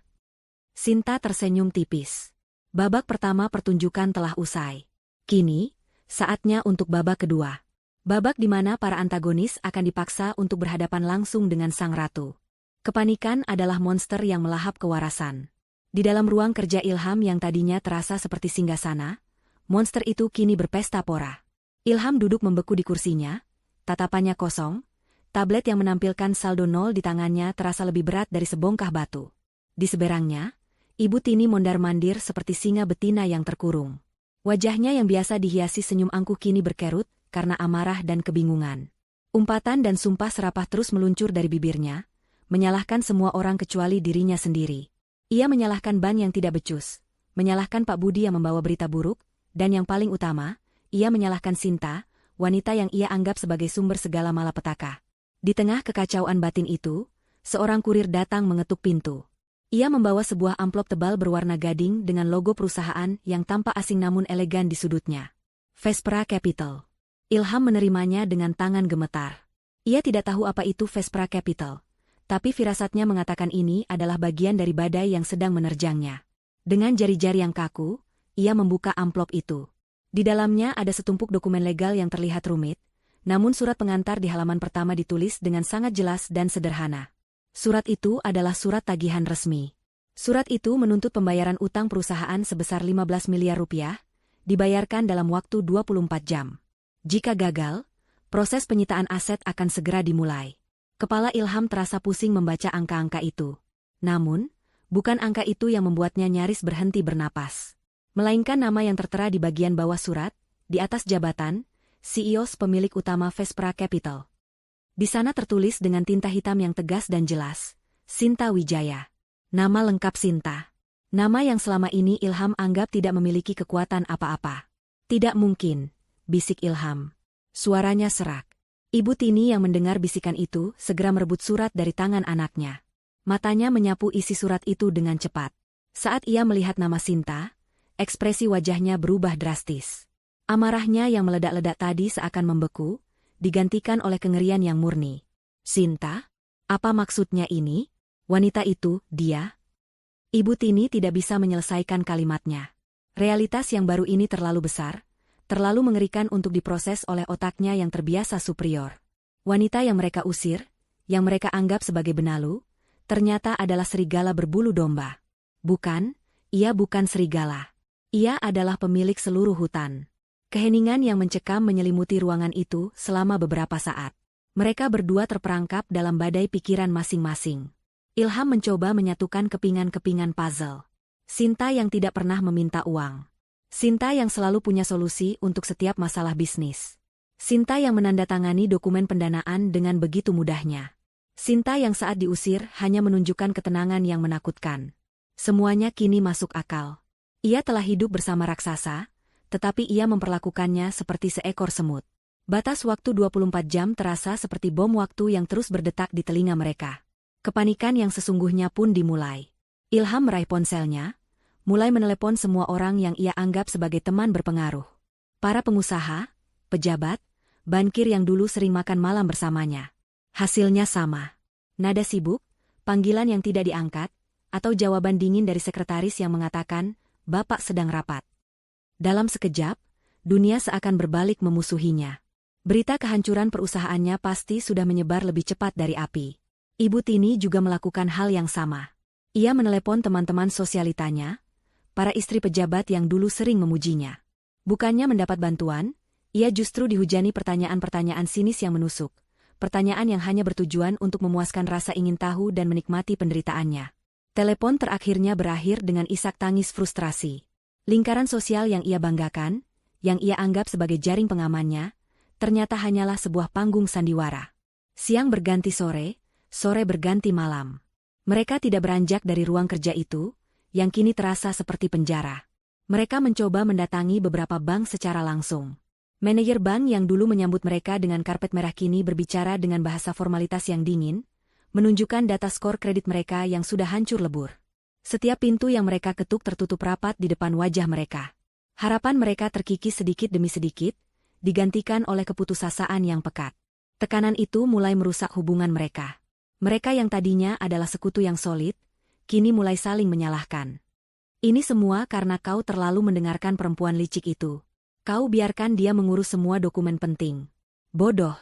Sinta tersenyum tipis. Babak pertama pertunjukan telah usai. Kini, saatnya untuk babak kedua. Babak di mana para antagonis akan dipaksa untuk berhadapan langsung dengan sang ratu. Kepanikan adalah monster yang melahap kewarasan. Di dalam ruang kerja Ilham yang tadinya terasa seperti singgasana, monster itu kini berpesta pora. Ilham duduk membeku di kursinya, tatapannya kosong, tablet yang menampilkan saldo 0 di tangannya terasa lebih berat dari sebongkah batu. Di seberangnya, Ibu Tini mondar-mandir seperti singa betina yang terkurung. Wajahnya yang biasa dihiasi senyum angkuh kini berkerut karena amarah dan kebingungan. Umpatan dan sumpah serapah terus meluncur dari bibirnya, menyalahkan semua orang kecuali dirinya sendiri. Ia menyalahkan ban yang tidak becus, menyalahkan Pak Budi yang membawa berita buruk, dan yang paling utama, ia menyalahkan Sinta, wanita yang ia anggap sebagai sumber segala malapetaka. Di tengah kekacauan batin itu, seorang kurir datang mengetuk pintu. Ia membawa sebuah amplop tebal berwarna gading dengan logo perusahaan yang tampak asing namun elegan di sudutnya. Vespera Capital. Ilham menerimanya dengan tangan gemetar. Ia tidak tahu apa itu Vespera Capital, tapi firasatnya mengatakan ini adalah bagian dari badai yang sedang menerjangnya. Dengan jari-jari yang kaku, ia membuka amplop itu. Di dalamnya ada setumpuk dokumen legal yang terlihat rumit, namun surat pengantar di halaman pertama ditulis dengan sangat jelas dan sederhana. Surat itu adalah surat tagihan resmi. Surat itu menuntut pembayaran utang perusahaan sebesar 15 miliar rupiah, dibayarkan dalam waktu 24 jam. Jika gagal, proses penyitaan aset akan segera dimulai. Kepala Ilham terasa pusing membaca angka-angka itu. Namun, bukan angka itu yang membuatnya nyaris berhenti bernapas. Melainkan nama yang tertera di bagian bawah surat, di atas jabatan, CEO pemilik utama Vespera Capital. Di sana tertulis dengan tinta hitam yang tegas dan jelas, Sinta Wijaya. Nama lengkap Sinta. Nama yang selama ini Ilham anggap tidak memiliki kekuatan apa-apa. Tidak mungkin, bisik Ilham. Suaranya serak. Ibu Tini yang mendengar bisikan itu segera merebut surat dari tangan anaknya. Matanya menyapu isi surat itu dengan cepat. Saat ia melihat nama Sinta, ekspresi wajahnya berubah drastis. Amarahnya yang meledak-ledak tadi seakan membeku, digantikan oleh kengerian yang murni. Sinta? Apa maksudnya ini? Wanita itu, dia? Ibu Tini tidak bisa menyelesaikan kalimatnya. Realitas yang baru ini terlalu besar, terlalu mengerikan untuk diproses oleh otaknya yang terbiasa superior. Wanita yang mereka usir, yang mereka anggap sebagai benalu, ternyata adalah serigala berbulu domba. Bukan, ia bukan serigala. Ia adalah pemilik seluruh hutan. Keheningan yang mencekam menyelimuti ruangan itu selama beberapa saat. Mereka berdua terperangkap dalam badai pikiran masing-masing. Ilham mencoba menyatukan kepingan-kepingan puzzle. Sinta yang tidak pernah meminta uang. Sinta yang selalu punya solusi untuk setiap masalah bisnis. Sinta yang menandatangani dokumen pendanaan dengan begitu mudahnya. Sinta yang saat diusir hanya menunjukkan ketenangan yang menakutkan. Semuanya kini masuk akal. Ia telah hidup bersama raksasa, tetapi ia memperlakukannya seperti seekor semut. Batas waktu 24 jam terasa seperti bom waktu yang terus berdetak di telinga mereka. Kepanikan yang sesungguhnya pun dimulai. Ilham meraih ponselnya, mulai menelepon semua orang yang ia anggap sebagai teman berpengaruh. Para pengusaha, pejabat, bankir yang dulu sering makan malam bersamanya. Hasilnya sama. Nada sibuk, panggilan yang tidak diangkat, atau jawaban dingin dari sekretaris yang mengatakan, "Bapak sedang rapat." Dalam sekejap, dunia seakan berbalik memusuhinya. Berita kehancuran perusahaannya pasti sudah menyebar lebih cepat dari api. Ibu Tini juga melakukan hal yang sama. Ia menelepon teman-teman sosialitanya, para istri pejabat yang dulu sering memujinya. Bukannya mendapat bantuan, ia justru dihujani pertanyaan-pertanyaan sinis yang menusuk. Pertanyaan yang hanya bertujuan untuk memuaskan rasa ingin tahu dan menikmati penderitaannya. Telepon terakhirnya berakhir dengan isak tangis frustrasi. Lingkaran sosial yang ia banggakan, yang ia anggap sebagai jaring pengamannya, ternyata hanyalah sebuah panggung sandiwara. Siang berganti sore, sore berganti malam. Mereka tidak beranjak dari ruang kerja itu, yang kini terasa seperti penjara. Mereka mencoba mendatangi beberapa bank secara langsung. Manajer bank yang dulu menyambut mereka dengan karpet merah kini berbicara dengan bahasa formalitas yang dingin, menunjukkan data skor kredit mereka yang sudah hancur lebur. Setiap pintu yang mereka ketuk tertutup rapat di depan wajah mereka. Harapan mereka terkikis sedikit demi sedikit, digantikan oleh keputusasaan yang pekat. Tekanan itu mulai merusak hubungan mereka. Mereka yang tadinya adalah sekutu yang solid, kini mulai saling menyalahkan. Ini semua karena kau terlalu mendengarkan perempuan licik itu. Kau biarkan dia mengurus semua dokumen penting. Bodoh,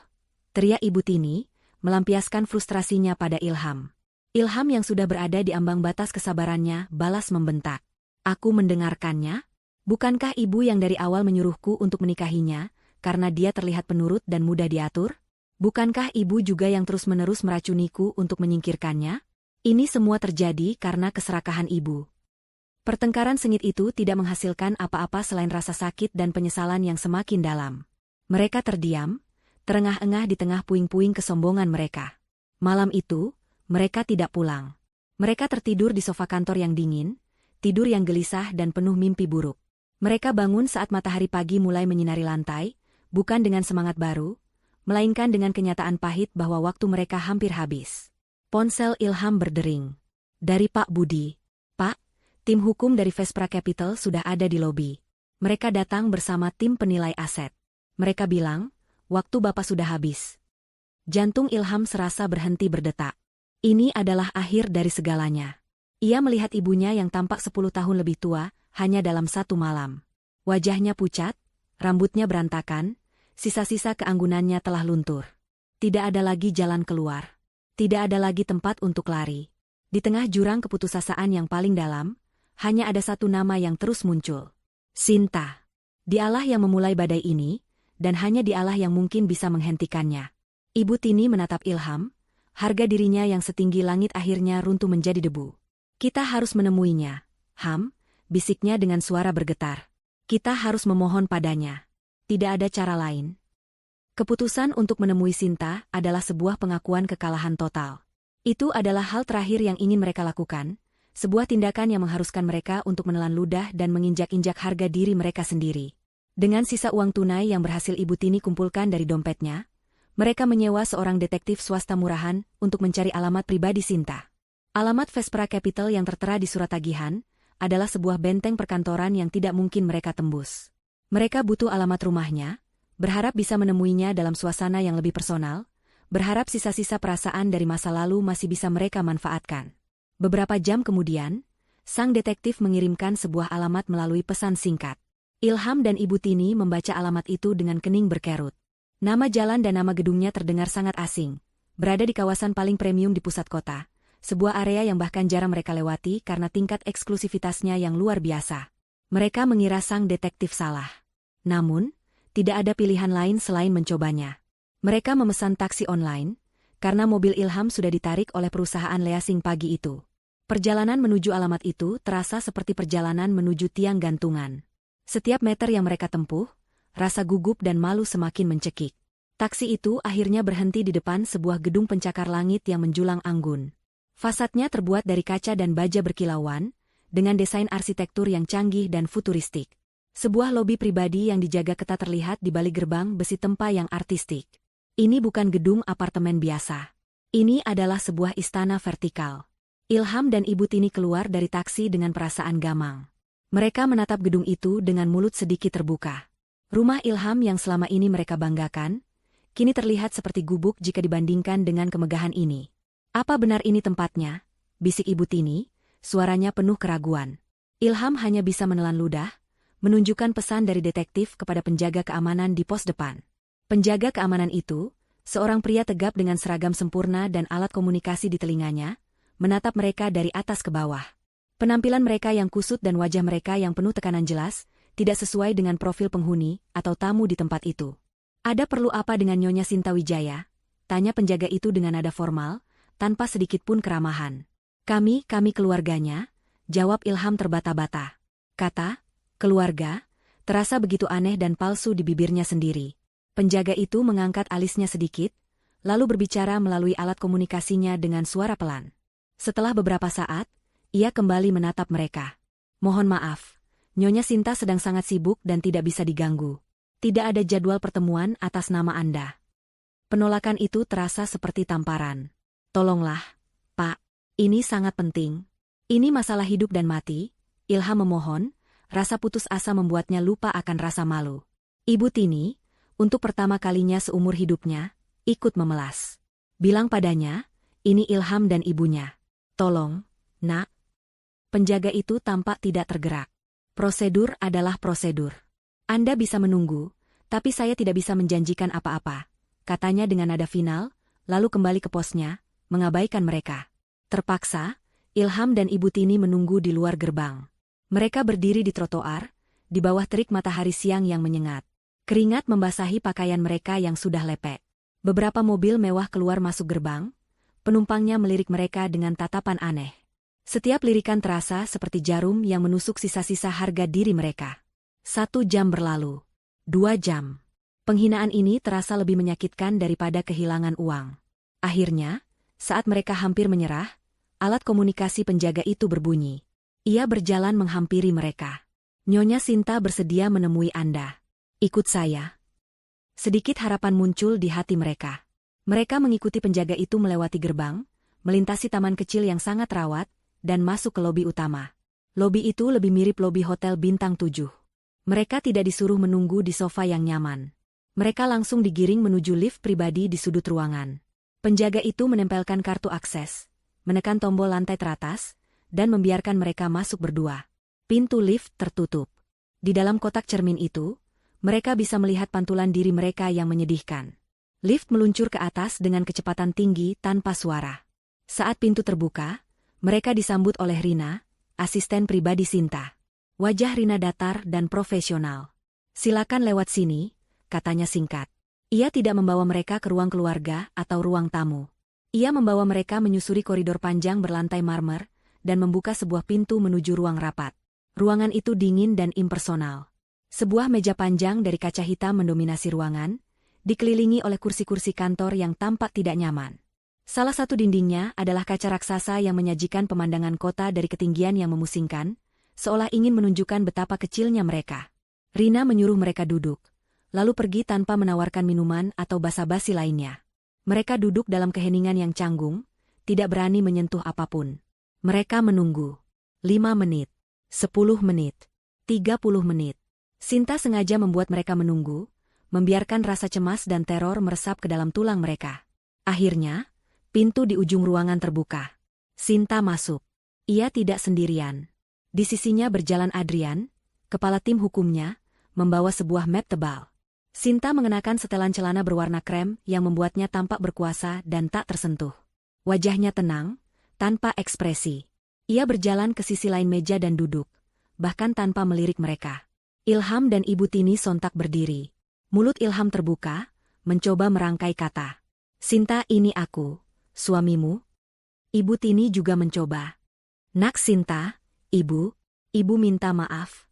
teriak Ibu Tini, melampiaskan frustrasinya pada Ilham. Ilham yang sudah berada di ambang batas kesabarannya balas membentak. Aku mendengarkannya? Bukankah ibu yang dari awal menyuruhku untuk menikahinya, karena dia terlihat penurut dan mudah diatur? Bukankah ibu juga yang terus-menerus meracuniku untuk menyingkirkannya? Ini semua terjadi karena keserakahan ibu. Pertengkaran sengit itu tidak menghasilkan apa-apa selain rasa sakit dan penyesalan yang semakin dalam. Mereka terdiam, terengah-engah di tengah puing-puing kesombongan mereka. Malam itu, mereka tidak pulang. Mereka tertidur di sofa kantor yang dingin, tidur yang gelisah dan penuh mimpi buruk. Mereka bangun saat matahari pagi mulai menyinari lantai, bukan dengan semangat baru, melainkan dengan kenyataan pahit bahwa waktu mereka hampir habis. Ponsel Ilham berdering. Dari Pak Budi. Pak, tim hukum dari Vespra Capital sudah ada di lobi. Mereka datang bersama tim penilai aset. Mereka bilang, waktu Bapak sudah habis. Jantung Ilham serasa berhenti berdetak. Ini adalah akhir dari segalanya. Ia melihat ibunya yang tampak 10 tahun lebih tua, hanya dalam satu malam. Wajahnya pucat, rambutnya berantakan, sisa-sisa keanggunannya telah luntur. Tidak ada lagi jalan keluar. Tidak ada lagi tempat untuk lari. Di tengah jurang keputusasaan yang paling dalam, hanya ada satu nama yang terus muncul. Sinta. Dialah yang memulai badai ini, dan hanya dialah yang mungkin bisa menghentikannya. Ibu Tini menatap Ilham, harga dirinya yang setinggi langit akhirnya runtuh menjadi debu. Kita harus menemuinya. Ham, bisiknya dengan suara bergetar. Kita harus memohon padanya. Tidak ada cara lain. Keputusan untuk menemui Sinta adalah sebuah pengakuan kekalahan total. Itu adalah hal terakhir yang ingin mereka lakukan, sebuah tindakan yang mengharuskan mereka untuk menelan ludah dan menginjak-injak harga diri mereka sendiri. Dengan sisa uang tunai yang berhasil Ibu Tini kumpulkan dari dompetnya, mereka menyewa seorang detektif swasta murahan untuk mencari alamat pribadi Sinta. Alamat Vespra Capital yang tertera di surat tagihan adalah sebuah benteng perkantoran yang tidak mungkin mereka tembus. Mereka butuh alamat rumahnya, berharap bisa menemuinya dalam suasana yang lebih personal, berharap sisa-sisa perasaan dari masa lalu masih bisa mereka manfaatkan. Beberapa jam kemudian, sang detektif mengirimkan sebuah alamat melalui pesan singkat. Ilham dan Ibu Tini membaca alamat itu dengan kening berkerut. Nama jalan dan nama gedungnya terdengar sangat asing, berada di kawasan paling premium di pusat kota, sebuah area yang bahkan jarang mereka lewati karena tingkat eksklusivitasnya yang luar biasa. Mereka mengira sang detektif salah. Namun, tidak ada pilihan lain selain mencobanya. Mereka memesan taksi online, karena mobil Ilham sudah ditarik oleh perusahaan leasing pagi itu. Perjalanan menuju alamat itu terasa seperti perjalanan menuju tiang gantungan. Setiap meter yang mereka tempuh, rasa gugup dan malu semakin mencekik. Taksi itu akhirnya berhenti di depan sebuah gedung pencakar langit yang menjulang anggun. Fasadnya terbuat dari kaca dan baja berkilauan, dengan desain arsitektur yang canggih dan futuristik. Sebuah lobi pribadi yang dijaga ketat terlihat di balik gerbang besi tempa yang artistik. Ini bukan gedung apartemen biasa. Ini adalah sebuah istana vertikal. Ilham dan Ibu Tini keluar dari taksi dengan perasaan gamang. Mereka menatap gedung itu dengan mulut sedikit terbuka. Rumah Ilham yang selama ini mereka banggakan, kini terlihat seperti gubuk jika dibandingkan dengan kemegahan ini. Apa benar ini tempatnya? Bisik Ibu Tini, suaranya penuh keraguan. Ilham hanya bisa menelan ludah, menunjukkan pesan dari detektif kepada penjaga keamanan di pos depan. Penjaga keamanan itu, seorang pria tegap dengan seragam sempurna dan alat komunikasi di telinganya, menatap mereka dari atas ke bawah. Penampilan mereka yang kusut dan wajah mereka yang penuh tekanan jelas, tidak sesuai dengan profil penghuni atau tamu di tempat itu. Ada perlu apa dengan Nyonya Sinta Wijaya? Tanya penjaga itu dengan nada formal, tanpa sedikit pun keramahan. Kami keluarganya, jawab Ilham terbata-bata. Kata, keluarga, terasa begitu aneh dan palsu di bibirnya sendiri. Penjaga itu mengangkat alisnya sedikit, lalu berbicara melalui alat komunikasinya dengan suara pelan. Setelah beberapa saat, ia kembali menatap mereka. Mohon maaf, Nyonya Sinta sedang sangat sibuk dan tidak bisa diganggu. Tidak ada jadwal pertemuan atas nama Anda. Penolakan itu terasa seperti tamparan. Tolonglah, Pak. Ini sangat penting. Ini masalah hidup dan mati. Ilham memohon, rasa putus asa membuatnya lupa akan rasa malu. Ibu Tini, untuk pertama kalinya seumur hidupnya, ikut memelas. Bilang padanya, ini Ilham dan ibunya. Tolong, Nak. Penjaga itu tampak tidak tergerak. Prosedur adalah prosedur. Anda bisa menunggu, tapi saya tidak bisa menjanjikan apa-apa, katanya dengan nada final, lalu kembali ke posnya, mengabaikan mereka. Terpaksa, Ilham dan Ibu Tini menunggu di luar gerbang. Mereka berdiri di trotoar, di bawah terik matahari siang yang menyengat. Keringat membasahi pakaian mereka yang sudah lepek. Beberapa mobil mewah keluar masuk gerbang, penumpangnya melirik mereka dengan tatapan aneh. Setiap lirikan terasa seperti jarum yang menusuk sisa-sisa harga diri mereka. 1 jam berlalu. 2 jam. Penghinaan ini terasa lebih menyakitkan daripada kehilangan uang. Akhirnya, saat mereka hampir menyerah, alat komunikasi penjaga itu berbunyi. Ia berjalan menghampiri mereka. Nyonya Sinta bersedia menemui Anda. Ikut saya. Sedikit harapan muncul di hati mereka. Mereka mengikuti penjaga itu melewati gerbang, melintasi taman kecil yang sangat rawat, dan masuk ke lobi utama. Lobi itu lebih mirip lobi hotel bintang 7. Mereka tidak disuruh menunggu di sofa yang nyaman. Mereka langsung digiring menuju lift pribadi di sudut ruangan. Penjaga itu menempelkan kartu akses, menekan tombol lantai teratas, dan membiarkan mereka masuk berdua. Pintu lift tertutup. Di dalam kotak cermin itu, mereka bisa melihat pantulan diri mereka yang menyedihkan. Lift meluncur ke atas dengan kecepatan tinggi tanpa suara. Saat pintu terbuka, mereka disambut oleh Rina, asisten pribadi Sinta. Wajah Rina datar dan profesional. Silakan lewat sini, katanya singkat. Ia tidak membawa mereka ke ruang keluarga atau ruang tamu. Ia membawa mereka menyusuri koridor panjang berlantai marmer, dan membuka sebuah pintu menuju ruang rapat. Ruangan itu dingin dan impersonal. Sebuah meja panjang dari kaca hitam mendominasi ruangan, dikelilingi oleh kursi-kursi kantor yang tampak tidak nyaman. Salah satu dindingnya adalah kaca raksasa yang menyajikan pemandangan kota dari ketinggian yang memusingkan, seolah ingin menunjukkan betapa kecilnya mereka. Rina menyuruh mereka duduk, lalu pergi tanpa menawarkan minuman atau basa-basi lainnya. Mereka duduk dalam keheningan yang canggung, tidak berani menyentuh apapun. Mereka menunggu. 5 menit, 10 menit, 30 menit. Sinta sengaja membuat mereka menunggu, membiarkan rasa cemas dan teror meresap ke dalam tulang mereka. Akhirnya, pintu di ujung ruangan terbuka. Sinta masuk. Ia tidak sendirian. Di sisinya berjalan Adrian, kepala tim hukumnya, membawa sebuah map tebal. Sinta mengenakan setelan celana berwarna krem yang membuatnya tampak berkuasa dan tak tersentuh. Wajahnya tenang, tanpa ekspresi. Ia berjalan ke sisi lain meja dan duduk, bahkan tanpa melirik mereka. Ilham dan Ibu Tini sontak berdiri. Mulut Ilham terbuka, mencoba merangkai kata. Sinta, ini aku, suamimu. Ibu Tini juga mencoba. Nak Sinta, Ibu minta maaf.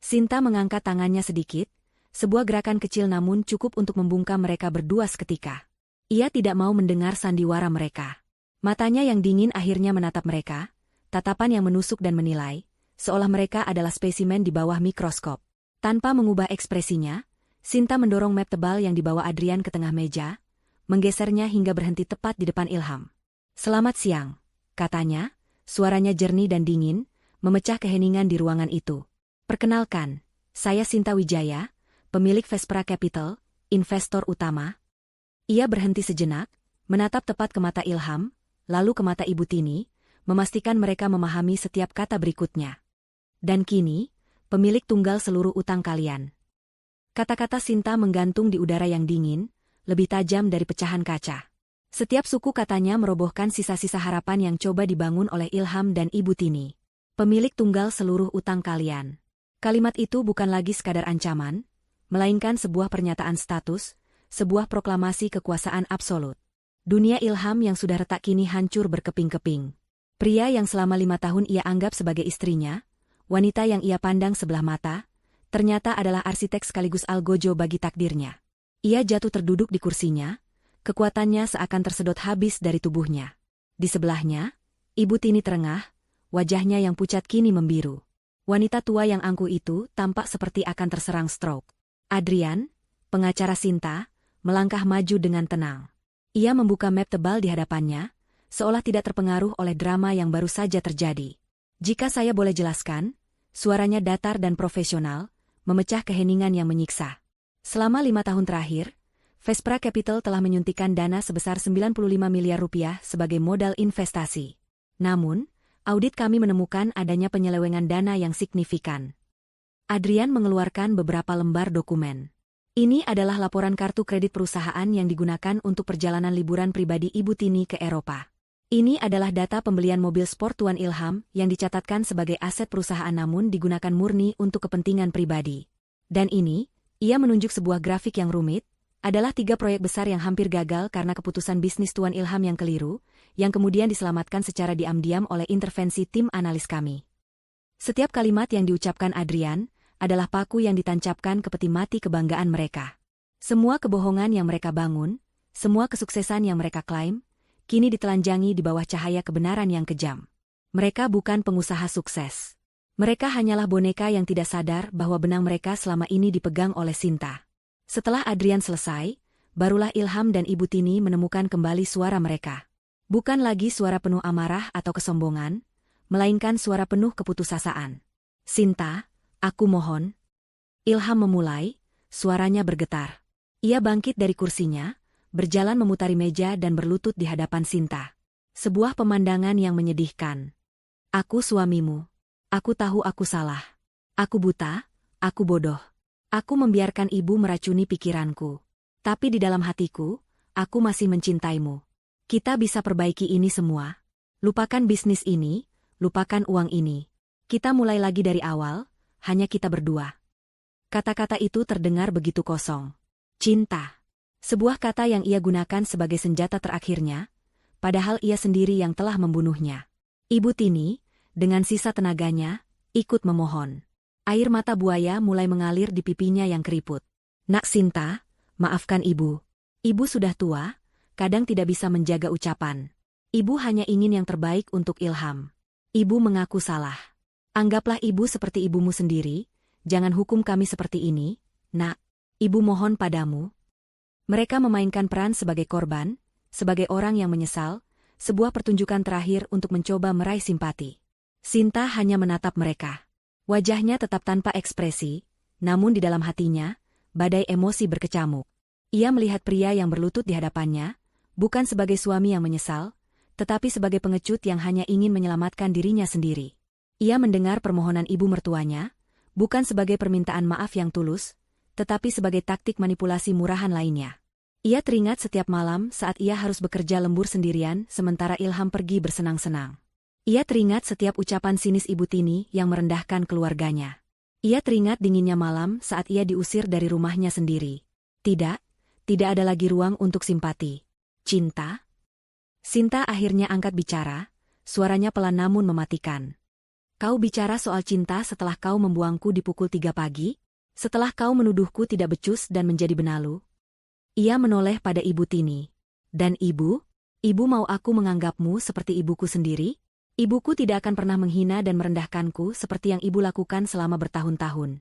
Sinta mengangkat tangannya sedikit, sebuah gerakan kecil namun cukup untuk membungkam mereka berdua seketika. Ia tidak mau mendengar sandiwara mereka. Matanya yang dingin akhirnya menatap mereka, tatapan yang menusuk dan menilai, seolah mereka adalah spesimen di bawah mikroskop. Tanpa mengubah ekspresinya, Sinta mendorong map tebal yang dibawa Adrian ke tengah meja, menggesernya hingga berhenti tepat di depan Ilham. Selamat siang, katanya, suaranya jernih dan dingin, memecah keheningan di ruangan itu. Perkenalkan, saya Sinta Wijaya, pemilik Vespra Capital, investor utama. Ia berhenti sejenak, menatap tepat ke mata Ilham, lalu ke mata Ibu Tini, memastikan mereka memahami setiap kata berikutnya. Dan kini, pemilik tunggal seluruh utang kalian. Kata-kata Sinta menggantung di udara yang dingin, lebih tajam dari pecahan kaca. Setiap suku katanya merobohkan sisa-sisa harapan yang coba dibangun oleh Ilham dan Ibu Tini. Pemilik tunggal seluruh utang kalian. Kalimat itu bukan lagi sekadar ancaman, melainkan sebuah pernyataan status, sebuah proklamasi kekuasaan absolut. Dunia Ilham yang sudah retak kini hancur berkeping-keping. Pria yang selama 5 tahun ia anggap sebagai istrinya, wanita yang ia pandang sebelah mata, ternyata adalah arsitek sekaligus algojo bagi takdirnya. Ia jatuh terduduk di kursinya, kekuatannya seakan tersedot habis dari tubuhnya. Di sebelahnya, Ibu Tini terengah, wajahnya yang pucat kini membiru. Wanita tua yang angkuh itu tampak seperti akan terserang stroke. Adrian, pengacara Sinta, melangkah maju dengan tenang. Ia membuka map tebal di hadapannya, seolah tidak terpengaruh oleh drama yang baru saja terjadi. Jika saya boleh jelaskan, suaranya datar dan profesional, memecah keheningan yang menyiksa. Selama 5 tahun terakhir, Vespra Capital telah menyuntikkan dana sebesar 95 miliar rupiah sebagai modal investasi. Namun, audit kami menemukan adanya penyelewengan dana yang signifikan. Adrian mengeluarkan beberapa lembar dokumen. Ini adalah laporan kartu kredit perusahaan yang digunakan untuk perjalanan liburan pribadi Ibu Tini ke Eropa. Ini adalah data pembelian mobil sport Tuan Ilham yang dicatatkan sebagai aset perusahaan namun digunakan murni untuk kepentingan pribadi. Dan ini, ia menunjuk sebuah grafik yang rumit, adalah 3 proyek besar yang hampir gagal karena keputusan bisnis Tuan Ilham yang keliru, yang kemudian diselamatkan secara diam-diam oleh intervensi tim analis kami. Setiap kalimat yang diucapkan Adrian adalah paku yang ditancapkan ke peti mati kebanggaan mereka. Semua kebohongan yang mereka bangun, semua kesuksesan yang mereka klaim, kini ditelanjangi di bawah cahaya kebenaran yang kejam. Mereka bukan pengusaha sukses. Mereka hanyalah boneka yang tidak sadar bahwa benang mereka selama ini dipegang oleh Sinta. Setelah Adrian selesai, barulah Ilham dan Ibu Tini menemukan kembali suara mereka. Bukan lagi suara penuh amarah atau kesombongan, melainkan suara penuh keputusasaan. Sinta, aku mohon. Ilham memulai, suaranya bergetar. Ia bangkit dari kursinya, berjalan memutari meja dan berlutut di hadapan Sinta. Sebuah pemandangan yang menyedihkan. Aku suamimu. Aku tahu aku salah. Aku buta, aku bodoh. Aku membiarkan ibu meracuni pikiranku. Tapi di dalam hatiku, aku masih mencintaimu. Kita bisa perbaiki ini semua. Lupakan bisnis ini, lupakan uang ini. Kita mulai lagi dari awal, hanya kita berdua. Kata-kata itu terdengar begitu kosong. Cinta. Sebuah kata yang ia gunakan sebagai senjata terakhirnya, padahal ia sendiri yang telah membunuhnya. Ibu Tini, dengan sisa tenaganya, ikut memohon. Air mata buaya mulai mengalir di pipinya yang keriput. Nak Sinta, maafkan ibu. Ibu sudah tua, kadang tidak bisa menjaga ucapan. Ibu hanya ingin yang terbaik untuk Ilham. Ibu mengaku salah. Anggaplah ibu seperti ibumu sendiri, jangan hukum kami seperti ini, nak. Ibu mohon padamu. Mereka memainkan peran sebagai korban, sebagai orang yang menyesal, sebuah pertunjukan terakhir untuk mencoba meraih simpati. Sinta hanya menatap mereka. Wajahnya tetap tanpa ekspresi, namun di dalam hatinya, badai emosi berkecamuk. Ia melihat pria yang berlutut di hadapannya, bukan sebagai suami yang menyesal, tetapi sebagai pengecut yang hanya ingin menyelamatkan dirinya sendiri. Ia mendengar permohonan ibu mertuanya, bukan sebagai permintaan maaf yang tulus, tetapi sebagai taktik manipulasi murahan lainnya. Ia teringat setiap malam saat ia harus bekerja lembur sendirian sementara Ilham pergi bersenang-senang. Ia teringat setiap ucapan sinis Ibu Tini yang merendahkan keluarganya. Ia teringat dinginnya malam saat ia diusir dari rumahnya sendiri. Tidak ada lagi ruang untuk simpati. Cinta? Sinta akhirnya angkat bicara, suaranya pelan namun mematikan. Kau bicara soal cinta setelah kau membuangku di pukul 3 pagi? Setelah kau menuduhku tidak becus dan menjadi benalu? Ia menoleh pada Ibu Tini. Dan ibu? Ibu mau aku menganggapmu seperti ibuku sendiri? Ibuku tidak akan pernah menghina dan merendahkanku seperti yang ibu lakukan selama bertahun-tahun.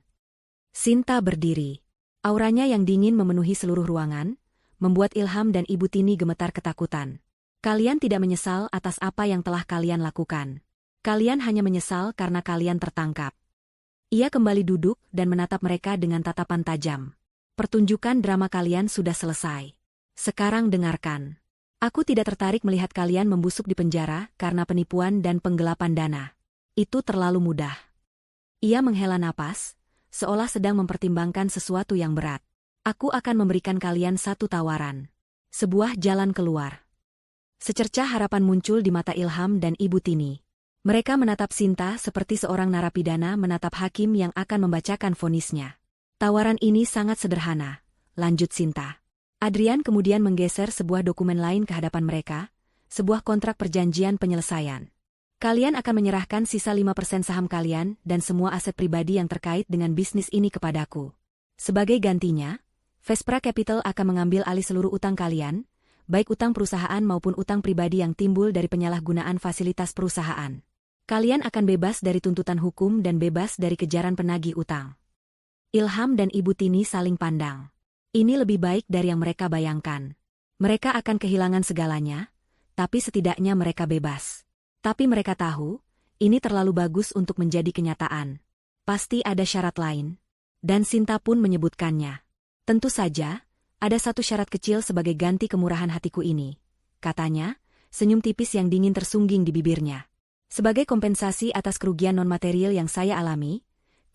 Sinta berdiri. Auranya yang dingin memenuhi seluruh ruangan, membuat Ilham dan Ibu Tini gemetar ketakutan. Kalian tidak menyesal atas apa yang telah kalian lakukan. Kalian hanya menyesal karena kalian tertangkap. Ia kembali duduk dan menatap mereka dengan tatapan tajam. Pertunjukan drama kalian sudah selesai. Sekarang dengarkan. Aku tidak tertarik melihat kalian membusuk di penjara karena penipuan dan penggelapan dana. Itu terlalu mudah. Ia menghela napas, seolah sedang mempertimbangkan sesuatu yang berat. Aku akan memberikan kalian satu tawaran. Sebuah jalan keluar. Secercah harapan muncul di mata Ilham dan Ibu Tini. Mereka menatap Sinta seperti seorang narapidana menatap hakim yang akan membacakan vonisnya. Tawaran ini sangat sederhana, lanjut Sinta. Adrian kemudian menggeser sebuah dokumen lain ke hadapan mereka, sebuah kontrak perjanjian penyelesaian. Kalian akan menyerahkan sisa 5% saham kalian dan semua aset pribadi yang terkait dengan bisnis ini kepadaku. Sebagai gantinya, Vespra Capital akan mengambil alih seluruh utang kalian, baik utang perusahaan maupun utang pribadi yang timbul dari penyalahgunaan fasilitas perusahaan. Kalian akan bebas dari tuntutan hukum dan bebas dari kejaran penagih utang. Ilham dan Ibu Tini saling pandang. Ini lebih baik dari yang mereka bayangkan. Mereka akan kehilangan segalanya, tapi setidaknya mereka bebas. Tapi mereka tahu, ini terlalu bagus untuk menjadi kenyataan. Pasti ada syarat lain. Dan Sinta pun menyebutkannya. Tentu saja, ada satu syarat kecil sebagai ganti kemurahan hatiku ini. Katanya, senyum tipis yang dingin tersungging di bibirnya. Sebagai kompensasi atas kerugian non-material yang saya alami,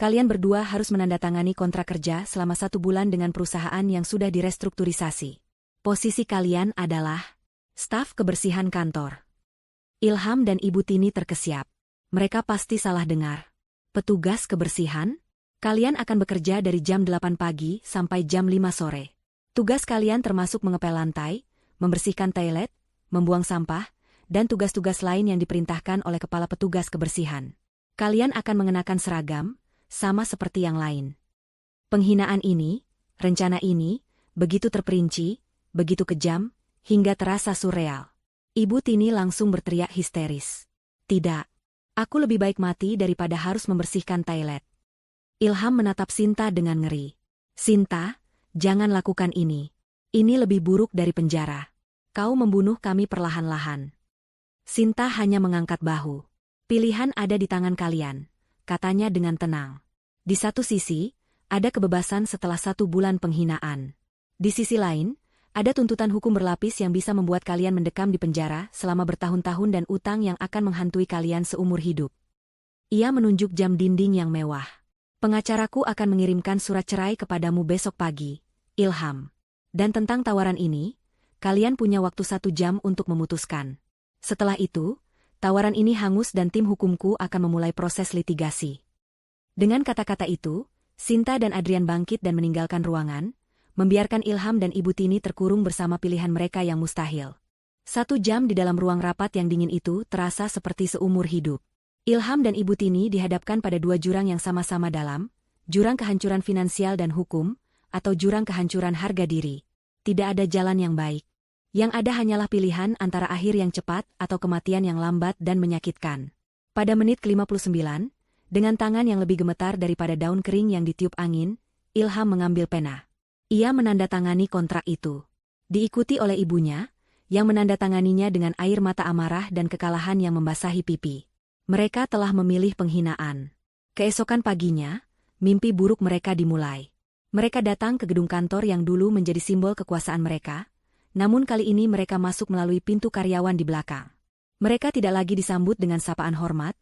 kalian berdua harus menandatangani kontrak kerja selama 1 bulan dengan perusahaan yang sudah direstrukturisasi. Posisi kalian adalah staf kebersihan kantor. Ilham dan Ibu Tini terkesiap. Mereka pasti salah dengar. Petugas kebersihan? Kalian akan bekerja dari jam 8 pagi sampai jam 5 sore. Tugas kalian termasuk mengepel lantai, membersihkan toilet, membuang sampah, dan tugas-tugas lain yang diperintahkan oleh kepala petugas kebersihan. Kalian akan mengenakan seragam, sama seperti yang lain. Penghinaan ini, rencana ini, begitu terperinci, begitu kejam, hingga terasa surreal. Ibu Tini langsung berteriak histeris. Tidak. Aku lebih baik mati daripada harus membersihkan toilet. Ilham menatap Sinta dengan ngeri. Sinta, jangan lakukan ini. Ini lebih buruk dari penjara. Kau membunuh kami perlahan-lahan. Sinta hanya mengangkat bahu. Pilihan ada di tangan kalian, katanya dengan tenang. Di satu sisi, ada kebebasan setelah 1 bulan penghinaan. Di sisi lain, ada tuntutan hukum berlapis yang bisa membuat kalian mendekam di penjara selama bertahun-tahun dan utang yang akan menghantui kalian seumur hidup. Ia menunjuk jam dinding yang mewah. Pengacaraku akan mengirimkan surat cerai kepadamu besok pagi, Ilham. Dan tentang tawaran ini, kalian punya waktu 1 jam untuk memutuskan. Setelah itu, tawaran ini hangus dan tim hukumku akan memulai proses litigasi. Dengan kata-kata itu, Sinta dan Adrian bangkit dan meninggalkan ruangan, membiarkan Ilham dan Ibu Tini terkurung bersama pilihan mereka yang mustahil. 1 jam di dalam ruang rapat yang dingin itu terasa seperti seumur hidup. Ilham dan Ibu Tini dihadapkan pada 2 jurang yang sama-sama dalam, jurang kehancuran finansial dan hukum, atau jurang kehancuran harga diri. Tidak ada jalan yang baik. Yang ada hanyalah pilihan antara akhir yang cepat atau kematian yang lambat dan menyakitkan. Pada menit ke-59, dengan tangan yang lebih gemetar daripada daun kering yang ditiup angin, Ilham mengambil pena. Ia menandatangani kontrak itu. Diikuti oleh ibunya, yang menandatanganinya dengan air mata amarah dan kekalahan yang membasahi pipi. Mereka telah memilih penghinaan. Keesokan paginya, mimpi buruk mereka dimulai. Mereka datang ke gedung kantor yang dulu menjadi simbol kekuasaan mereka, namun kali ini mereka masuk melalui pintu karyawan di belakang. Mereka tidak lagi disambut dengan sapaan hormat,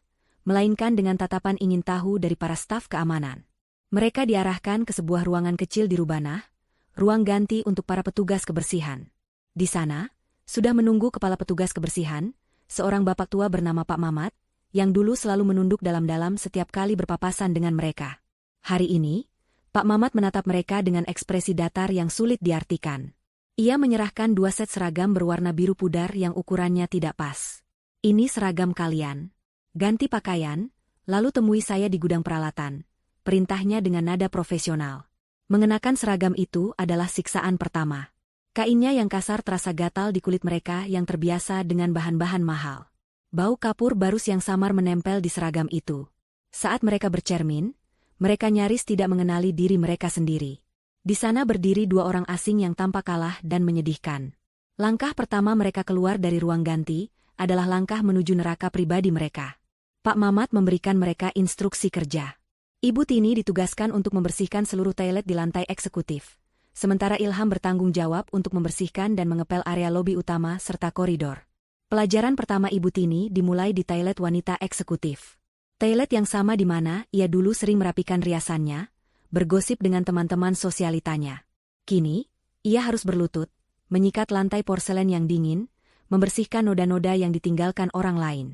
melainkan dengan tatapan ingin tahu dari para staf keamanan. Mereka diarahkan ke sebuah ruangan kecil di Rubanah, ruang ganti untuk para petugas kebersihan. Di sana, sudah menunggu kepala petugas kebersihan, seorang bapak tua bernama Pak Mamat, yang dulu selalu menunduk dalam-dalam setiap kali berpapasan dengan mereka. Hari ini, Pak Mamat menatap mereka dengan ekspresi datar yang sulit diartikan. Ia menyerahkan 2 set seragam berwarna biru pudar yang ukurannya tidak pas. Ini seragam kalian. Ganti pakaian, lalu temui saya di gudang peralatan. Perintahnya dengan nada profesional. Mengenakan seragam itu adalah siksaan pertama. Kainnya yang kasar terasa gatal di kulit mereka yang terbiasa dengan bahan-bahan mahal. Bau kapur barus yang samar menempel di seragam itu. Saat mereka bercermin, mereka nyaris tidak mengenali diri mereka sendiri. Di sana berdiri 2 orang asing yang tampak kalah dan menyedihkan. Langkah pertama mereka keluar dari ruang ganti adalah langkah menuju neraka pribadi mereka. Pak Mamat memberikan mereka instruksi kerja. Ibu Tini ditugaskan untuk membersihkan seluruh toilet di lantai eksekutif. Sementara Ilham bertanggung jawab untuk membersihkan dan mengepel area lobi utama serta koridor. Pelajaran pertama Ibu Tini dimulai di toilet wanita eksekutif. Toilet yang sama di mana ia dulu sering merapikan riasannya, bergosip dengan teman-teman sosialitanya. Kini, ia harus berlutut, menyikat lantai porselen yang dingin, membersihkan noda-noda yang ditinggalkan orang lain.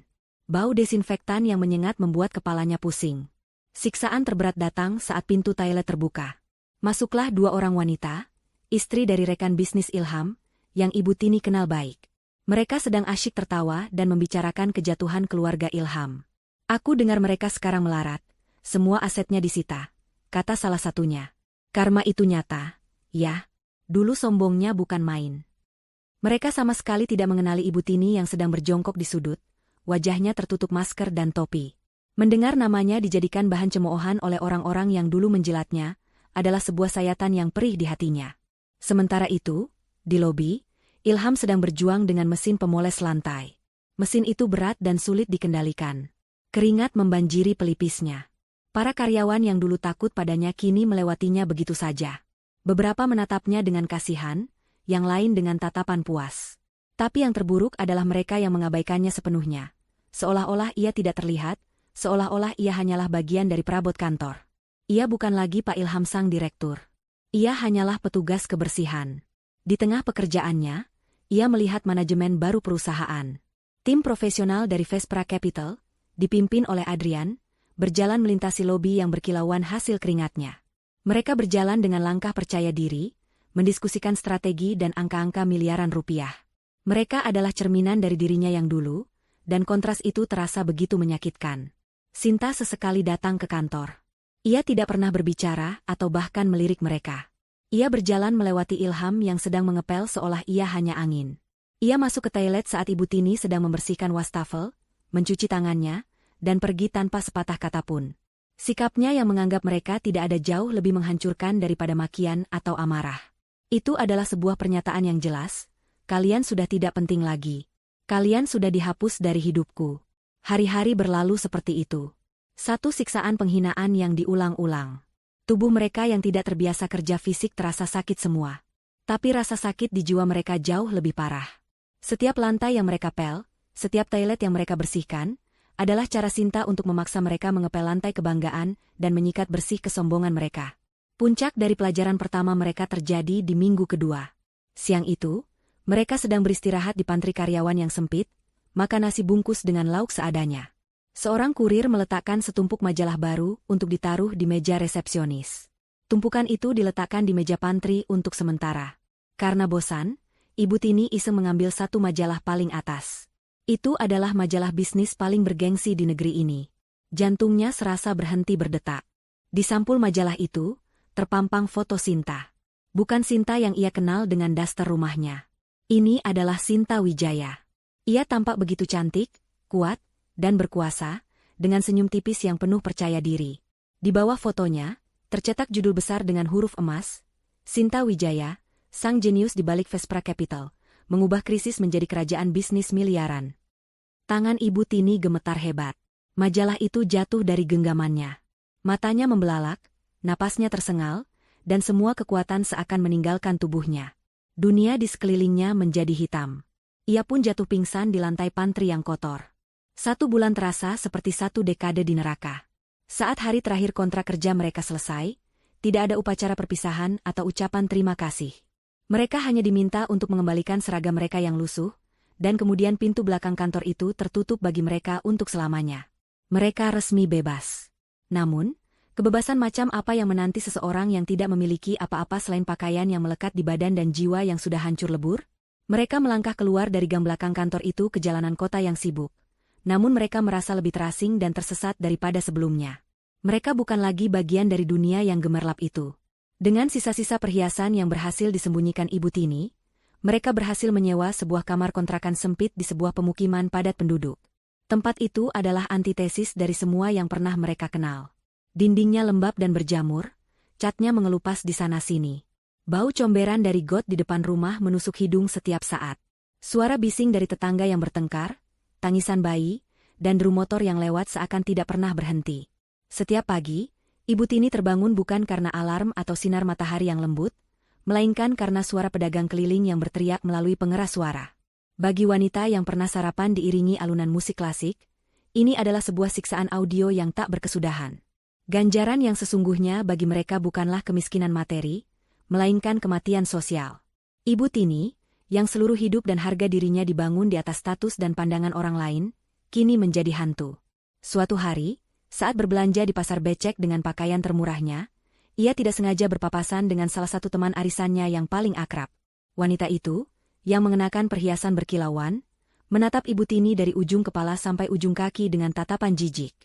Bau desinfektan yang menyengat membuat kepalanya pusing. Siksaan terberat datang saat pintu toilet terbuka. Masuklah 2 orang wanita, istri dari rekan bisnis Ilham, yang Ibu Tini kenal baik. Mereka sedang asyik tertawa dan membicarakan kejatuhan keluarga Ilham. Aku dengar mereka sekarang melarat, semua asetnya disita, kata salah satunya. Karma itu nyata, ya. Dulu sombongnya bukan main. Mereka sama sekali tidak mengenali Ibu Tini yang sedang berjongkok di sudut, wajahnya tertutup masker dan topi. Mendengar namanya dijadikan bahan cemoohan oleh orang-orang yang dulu menjilatnya, adalah sebuah sayatan yang perih di hatinya. Sementara itu, di lobi, Ilham sedang berjuang dengan mesin pemoles lantai. Mesin itu berat dan sulit dikendalikan. Keringat membanjiri pelipisnya. Para karyawan yang dulu takut padanya kini melewatinya begitu saja. Beberapa menatapnya dengan kasihan, yang lain dengan tatapan puas. Tapi yang terburuk adalah mereka yang mengabaikannya sepenuhnya. Seolah-olah ia tidak terlihat, seolah-olah ia hanyalah bagian dari perabot kantor. Ia bukan lagi Pak Ilham sang direktur. Ia hanyalah petugas kebersihan. Di tengah pekerjaannya, ia melihat manajemen baru perusahaan. Tim profesional dari Vespra Capital, dipimpin oleh Adrian, berjalan melintasi lobi yang berkilauan hasil keringatnya. Mereka berjalan dengan langkah percaya diri, mendiskusikan strategi dan angka-angka miliaran rupiah. Mereka adalah cerminan dari dirinya yang dulu, dan kontras itu terasa begitu menyakitkan. Sinta sesekali datang ke kantor. Ia tidak pernah berbicara atau bahkan melirik mereka. Ia berjalan melewati Ilham yang sedang mengepel seolah ia hanya angin. Ia masuk ke toilet saat Ibu Tini sedang membersihkan wastafel, mencuci tangannya, dan pergi tanpa sepatah kata pun. Sikapnya yang menganggap mereka tidak ada jauh lebih menghancurkan daripada makian atau amarah. Itu adalah sebuah pernyataan yang jelas, kalian sudah tidak penting lagi. Kalian sudah dihapus dari hidupku. Hari-hari berlalu seperti itu. Satu siksaan penghinaan yang diulang-ulang. Tubuh mereka yang tidak terbiasa kerja fisik terasa sakit semua. Tapi rasa sakit di jiwa mereka jauh lebih parah. Setiap lantai yang mereka pel, setiap toilet yang mereka bersihkan, adalah cara Sinta untuk memaksa mereka mengepel lantai kebanggaan dan menyikat bersih kesombongan mereka. Puncak dari pelajaran pertama mereka terjadi di minggu kedua. Siang itu, mereka sedang beristirahat di pantry karyawan yang sempit, makan nasi bungkus dengan lauk seadanya. Seorang kurir meletakkan setumpuk majalah baru untuk ditaruh di meja resepsionis. Tumpukan itu diletakkan di meja pantry untuk sementara. Karena bosan, Ibu Tini iseng mengambil satu majalah paling atas. Itu adalah majalah bisnis paling bergengsi di negeri ini. Jantungnya serasa berhenti berdetak. Di sampul majalah itu, terpampang foto Sinta. Bukan Sinta yang ia kenal dengan daster rumahnya. Ini adalah Sinta Wijaya. Ia tampak begitu cantik, kuat, dan berkuasa, dengan senyum tipis yang penuh percaya diri. Di bawah fotonya, tercetak judul besar dengan huruf emas, Sinta Wijaya, sang jenius di balik Vespra Capital, mengubah krisis menjadi kerajaan bisnis miliaran. Tangan Ibu Tini gemetar hebat. Majalah itu jatuh dari genggamannya. Matanya membelalak, napasnya tersengal, dan semua kekuatan seakan meninggalkan tubuhnya. Dunia di sekelilingnya menjadi hitam. Ia pun jatuh pingsan di lantai pantry yang kotor. 1 bulan terasa seperti 1 dekade di neraka. Saat hari terakhir kontrak kerja mereka selesai, tidak ada upacara perpisahan atau ucapan terima kasih. Mereka hanya diminta untuk mengembalikan seragam mereka yang lusuh, dan kemudian pintu belakang kantor itu tertutup bagi mereka untuk selamanya. Mereka resmi bebas. Namun, kebebasan macam apa yang menanti seseorang yang tidak memiliki apa-apa selain pakaian yang melekat di badan dan jiwa yang sudah hancur lebur? Mereka melangkah keluar dari gang belakang kantor itu ke jalanan kota yang sibuk. Namun mereka merasa lebih terasing dan tersesat daripada sebelumnya. Mereka bukan lagi bagian dari dunia yang gemerlap itu. Dengan sisa-sisa perhiasan yang berhasil disembunyikan Ibu Tini, mereka berhasil menyewa sebuah kamar kontrakan sempit di sebuah pemukiman padat penduduk. Tempat itu adalah antitesis dari semua yang pernah mereka kenal. Dindingnya lembab dan berjamur, catnya mengelupas di sana-sini. Bau comberan dari got di depan rumah menusuk hidung setiap saat. Suara bising dari tetangga yang bertengkar, tangisan bayi, dan deru motor yang lewat seakan tidak pernah berhenti. Setiap pagi, Ibu Tini terbangun bukan karena alarm atau sinar matahari yang lembut, melainkan karena suara pedagang keliling yang berteriak melalui pengeras suara. Bagi wanita yang pernah sarapan diiringi alunan musik klasik, ini adalah sebuah siksaan audio yang tak berkesudahan. Ganjaran yang sesungguhnya bagi mereka bukanlah kemiskinan materi, melainkan kematian sosial. Ibu Tini, yang seluruh hidup dan harga dirinya dibangun di atas status dan pandangan orang lain, kini menjadi hantu. Suatu hari, saat berbelanja di pasar becek dengan pakaian termurahnya, ia tidak sengaja berpapasan dengan salah satu teman arisannya yang paling akrab. Wanita itu, yang mengenakan perhiasan berkilauan, menatap Ibu Tini dari ujung kepala sampai ujung kaki dengan tatapan jijik.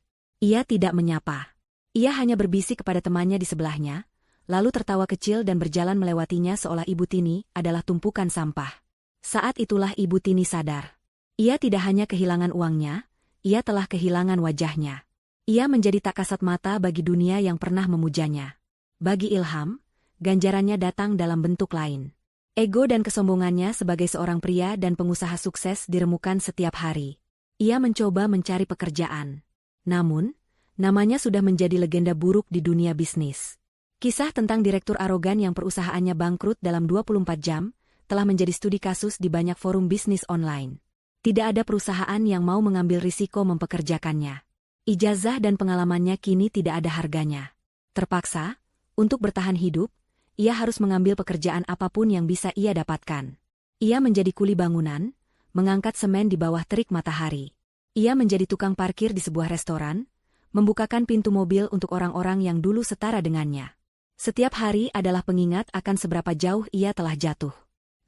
Ia tidak menyapa. Ia hanya berbisik kepada temannya di sebelahnya, lalu tertawa kecil dan berjalan melewatinya seolah Ibu Tini adalah tumpukan sampah. Saat itulah Ibu Tini sadar. Ia tidak hanya kehilangan uangnya, ia telah kehilangan wajahnya. Ia menjadi tak kasat mata bagi dunia yang pernah memujanya. Bagi Ilham, ganjarannya datang dalam bentuk lain. Ego dan kesombongannya sebagai seorang pria dan pengusaha sukses diremukan setiap hari. Ia mencoba mencari pekerjaan. Namun, namanya sudah menjadi legenda buruk di dunia bisnis. Kisah tentang direktur arogan yang perusahaannya bangkrut dalam 24 jam, telah menjadi studi kasus di banyak forum bisnis online. Tidak ada perusahaan yang mau mengambil risiko mempekerjakannya. Ijazah dan pengalamannya kini tidak ada harganya. Terpaksa, untuk bertahan hidup, ia harus mengambil pekerjaan apapun yang bisa ia dapatkan. Ia menjadi kuli bangunan, mengangkat semen di bawah terik matahari. Ia menjadi tukang parkir di sebuah restoran, membukakan pintu mobil untuk orang-orang yang dulu setara dengannya. Setiap hari adalah pengingat akan seberapa jauh ia telah jatuh.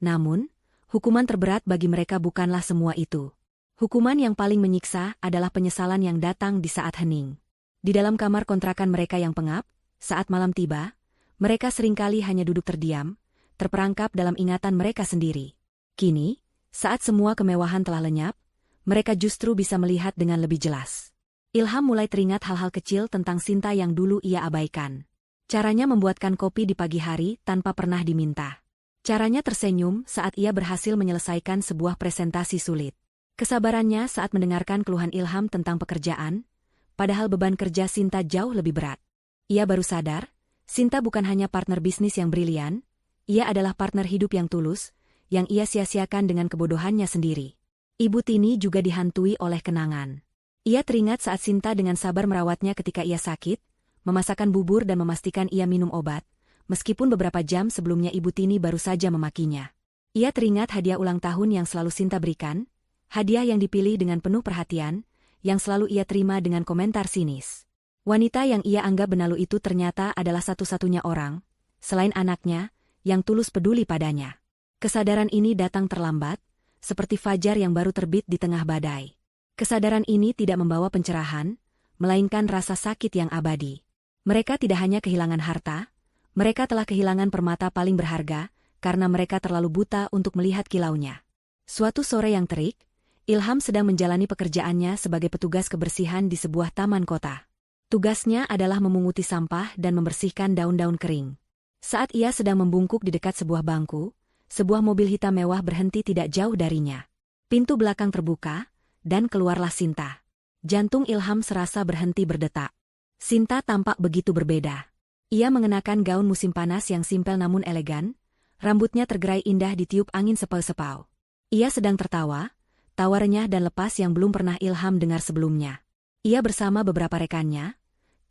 Namun, hukuman terberat bagi mereka bukanlah semua itu. Hukuman yang paling menyiksa adalah penyesalan yang datang di saat hening. Di dalam kamar kontrakan mereka yang pengap, saat malam tiba, mereka seringkali hanya duduk terdiam, terperangkap dalam ingatan mereka sendiri. Kini, saat semua kemewahan telah lenyap, mereka justru bisa melihat dengan lebih jelas. Ilham mulai teringat hal-hal kecil tentang Sinta yang dulu ia abaikan. Caranya membuatkan kopi di pagi hari tanpa pernah diminta. Caranya tersenyum saat ia berhasil menyelesaikan sebuah presentasi sulit. Kesabarannya saat mendengarkan keluhan Ilham tentang pekerjaan, padahal beban kerja Sinta jauh lebih berat. Ia baru sadar, Sinta bukan hanya partner bisnis yang brilian, ia adalah partner hidup yang tulus, yang ia sia-siakan dengan kebodohannya sendiri. Ibu Tini juga dihantui oleh kenangan. Ia teringat saat Sinta dengan sabar merawatnya ketika ia sakit, memasakkan bubur dan memastikan ia minum obat, meskipun beberapa jam sebelumnya Ibu Tini baru saja memakinya. Ia teringat hadiah ulang tahun yang selalu Sinta berikan, hadiah yang dipilih dengan penuh perhatian, yang selalu ia terima dengan komentar sinis. Wanita yang ia anggap benalu itu ternyata adalah satu-satunya orang, selain anaknya, yang tulus peduli padanya. Kesadaran ini datang terlambat, seperti fajar yang baru terbit di tengah badai. Kesadaran ini tidak membawa pencerahan, melainkan rasa sakit yang abadi. Mereka tidak hanya kehilangan harta, mereka telah kehilangan permata paling berharga, karena mereka terlalu buta untuk melihat kilaunya. Suatu sore yang terik, Ilham sedang menjalani pekerjaannya sebagai petugas kebersihan di sebuah taman kota. Tugasnya adalah memunguti sampah dan membersihkan daun-daun kering. Saat ia sedang membungkuk di dekat sebuah bangku, sebuah mobil hitam mewah berhenti tidak jauh darinya. Pintu belakang terbuka, dan keluarlah Sinta. Jantung Ilham serasa berhenti berdetak. Sinta tampak begitu berbeda. Ia mengenakan gaun musim panas yang simpel namun elegan, rambutnya tergerai indah ditiup angin sepau-sepau. Ia sedang tertawa, tawa renyah dan lepas yang belum pernah Ilham dengar sebelumnya. Ia bersama beberapa rekannya,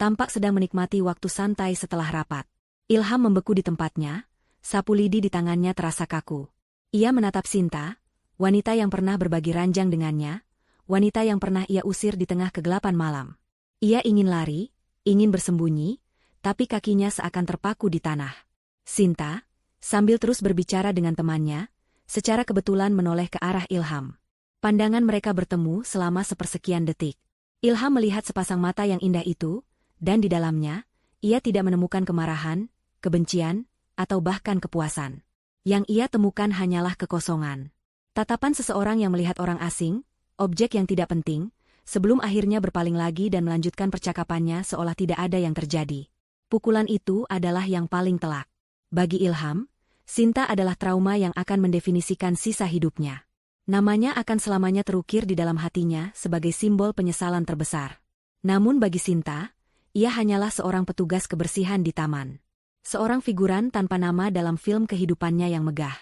tampak sedang menikmati waktu santai setelah rapat. Ilham membeku di tempatnya, sapu lidi di tangannya terasa kaku. Ia menatap Sinta, wanita yang pernah berbagi ranjang dengannya, wanita yang pernah ia usir di tengah kegelapan malam. Ia ingin lari, ingin bersembunyi, tapi kakinya seakan terpaku di tanah. Sinta, sambil terus berbicara dengan temannya, secara kebetulan menoleh ke arah Ilham. Pandangan mereka bertemu selama sepersekian detik. Ilham melihat sepasang mata yang indah itu, dan di dalamnya, ia tidak menemukan kemarahan, kebencian, atau bahkan kepuasan. Yang ia temukan hanyalah kekosongan. Tatapan seseorang yang melihat orang asing, objek yang tidak penting, sebelum akhirnya berpaling lagi dan melanjutkan percakapannya seolah tidak ada yang terjadi. Pukulan itu adalah yang paling telak. Bagi Ilham, Sinta adalah trauma yang akan mendefinisikan sisa hidupnya. Namanya akan selamanya terukir di dalam hatinya sebagai simbol penyesalan terbesar. Namun bagi Sinta, ia hanyalah seorang petugas kebersihan di taman. Seorang figuran tanpa nama dalam film kehidupannya yang megah.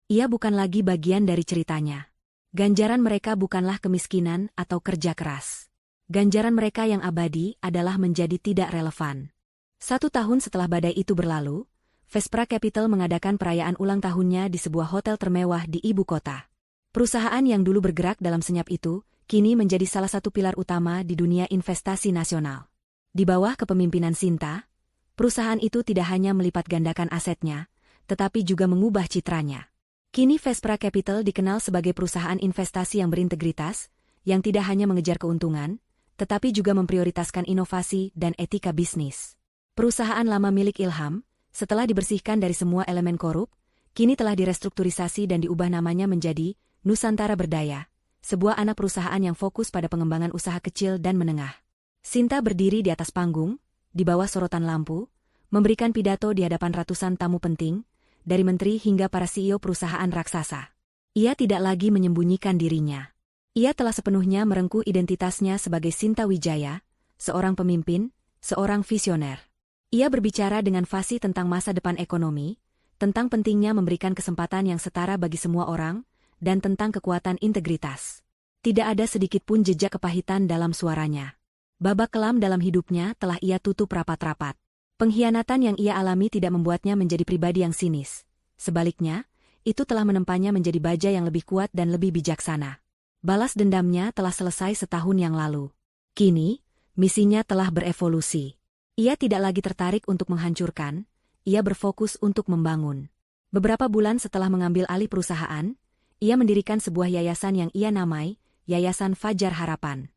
Ia bukan lagi bagian dari ceritanya. Ganjaran mereka bukanlah kemiskinan atau kerja keras. Ganjaran mereka yang abadi adalah menjadi tidak relevan. 1 tahun setelah badai itu berlalu, Vespra Capital mengadakan perayaan ulang tahunnya di sebuah hotel termewah di ibu kota. Perusahaan yang dulu bergerak dalam senyap itu, kini menjadi salah satu pilar utama di dunia investasi nasional. Di bawah kepemimpinan Sinta, perusahaan itu tidak hanya melipat gandakan asetnya, tetapi juga mengubah citranya. Kini Vespra Capital dikenal sebagai perusahaan investasi yang berintegritas, yang tidak hanya mengejar keuntungan, tetapi juga memprioritaskan inovasi dan etika bisnis. Perusahaan lama milik Ilham, setelah dibersihkan dari semua elemen korup, kini telah direstrukturisasi dan diubah namanya menjadi Nusantara Berdaya, sebuah anak perusahaan yang fokus pada pengembangan usaha kecil dan menengah. Sinta berdiri di atas panggung, di bawah sorotan lampu, memberikan pidato di hadapan ratusan tamu penting, dari menteri hingga para CEO perusahaan raksasa. Ia tidak lagi menyembunyikan dirinya. Ia telah sepenuhnya merengkuh identitasnya sebagai Sinta Wijaya, seorang pemimpin, seorang visioner. Ia berbicara dengan fasih tentang masa depan ekonomi, tentang pentingnya memberikan kesempatan yang setara bagi semua orang, dan tentang kekuatan integritas. Tidak ada sedikit pun jejak kepahitan dalam suaranya. Babak kelam dalam hidupnya telah ia tutup rapat-rapat. Pengkhianatan yang ia alami tidak membuatnya menjadi pribadi yang sinis. Sebaliknya, itu telah menempanya menjadi baja yang lebih kuat dan lebih bijaksana. Balas dendamnya telah selesai setahun yang lalu. Kini, misinya telah berevolusi. Ia tidak lagi tertarik untuk menghancurkan, ia berfokus untuk membangun. Beberapa bulan setelah mengambil alih perusahaan, ia mendirikan sebuah yayasan yang ia namai, Yayasan Fajar Harapan.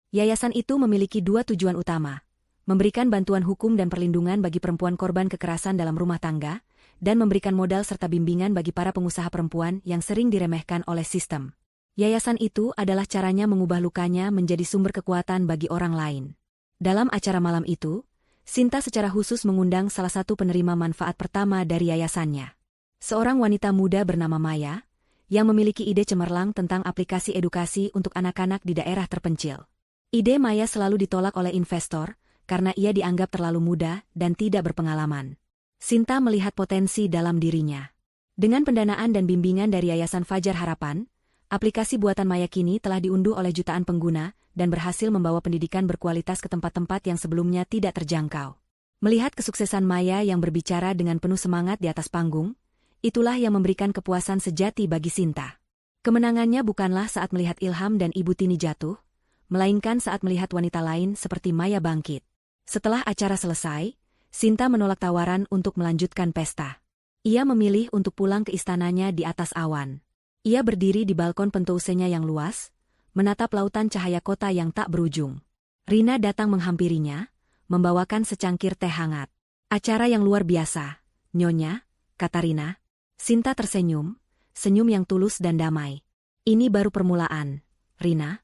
Yayasan itu memiliki dua tujuan utama, memberikan bantuan hukum dan perlindungan bagi perempuan korban kekerasan dalam rumah tangga, dan memberikan modal serta bimbingan bagi para pengusaha perempuan yang sering diremehkan oleh sistem. Yayasan itu adalah caranya mengubah lukanya menjadi sumber kekuatan bagi orang lain. Dalam acara malam itu, Sinta secara khusus mengundang salah satu penerima manfaat pertama dari yayasannya. Seorang wanita muda bernama Maya, yang memiliki ide cemerlang tentang aplikasi edukasi untuk anak-anak di daerah terpencil. Ide Maya selalu ditolak oleh investor, karena ia dianggap terlalu muda dan tidak berpengalaman. Sinta melihat potensi dalam dirinya. Dengan pendanaan dan bimbingan dari Yayasan Fajar Harapan, aplikasi buatan Maya kini telah diunduh oleh jutaan pengguna dan berhasil membawa pendidikan berkualitas ke tempat-tempat yang sebelumnya tidak terjangkau. Melihat kesuksesan Maya yang berbicara dengan penuh semangat di atas panggung, itulah yang memberikan kepuasan sejati bagi Sinta. Kemenangannya bukanlah saat melihat Ilham dan Ibu Tini jatuh, melainkan saat melihat wanita lain seperti Maya bangkit. Setelah acara selesai, Sinta menolak tawaran untuk melanjutkan pesta. Ia memilih untuk pulang ke istananya di atas awan. Ia berdiri di balkon pentousenya yang luas, menatap lautan cahaya kota yang tak berujung. Rina datang menghampirinya, membawakan secangkir teh hangat. Acara yang luar biasa, Nyonya, kata Rina. Sinta tersenyum, senyum yang tulus dan damai. Ini baru permulaan, Rina.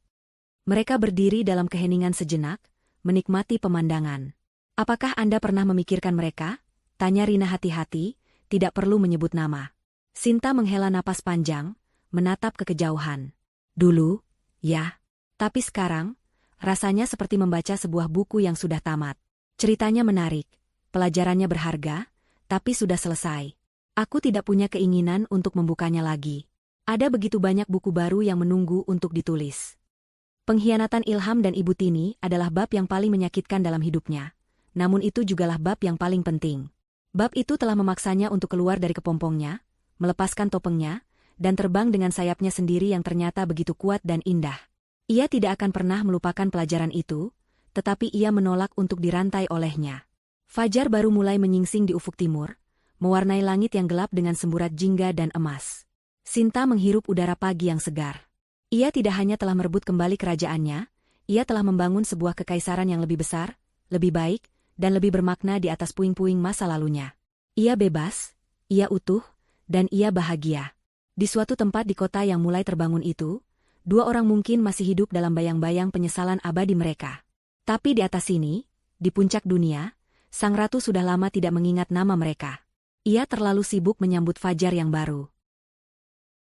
Mereka berdiri dalam keheningan sejenak, menikmati pemandangan. Apakah Anda pernah memikirkan mereka? Tanya Rina hati-hati, tidak perlu menyebut nama. Sinta menghela napas panjang, menatap ke kejauhan. Dulu, ya. Tapi sekarang, rasanya seperti membaca sebuah buku yang sudah tamat. Ceritanya menarik, pelajarannya berharga, tapi sudah selesai. Aku tidak punya keinginan untuk membukanya lagi. Ada begitu banyak buku baru yang menunggu untuk ditulis. Pengkhianatan Ilham dan Ibu Tini adalah bab yang paling menyakitkan dalam hidupnya. Namun itu jugalah bab yang paling penting. Bab itu telah memaksanya untuk keluar dari kepompongnya, melepaskan topengnya, dan terbang dengan sayapnya sendiri yang ternyata begitu kuat dan indah. Ia tidak akan pernah melupakan pelajaran itu, tetapi ia menolak untuk dirantai olehnya. Fajar baru mulai menyingsing di ufuk timur, mewarnai langit yang gelap dengan semburat jingga dan emas. Sinta menghirup udara pagi yang segar. Ia tidak hanya telah merebut kembali kerajaannya, ia telah membangun sebuah kekaisaran yang lebih besar, lebih baik, dan lebih bermakna di atas puing-puing masa lalunya. Ia bebas, ia utuh, dan ia bahagia. Di suatu tempat di kota yang mulai terbangun itu, dua orang mungkin masih hidup dalam bayang-bayang penyesalan abadi mereka. Tapi di atas sini, di puncak dunia, sang ratu sudah lama tidak mengingat nama mereka. Ia terlalu sibuk menyambut fajar yang baru.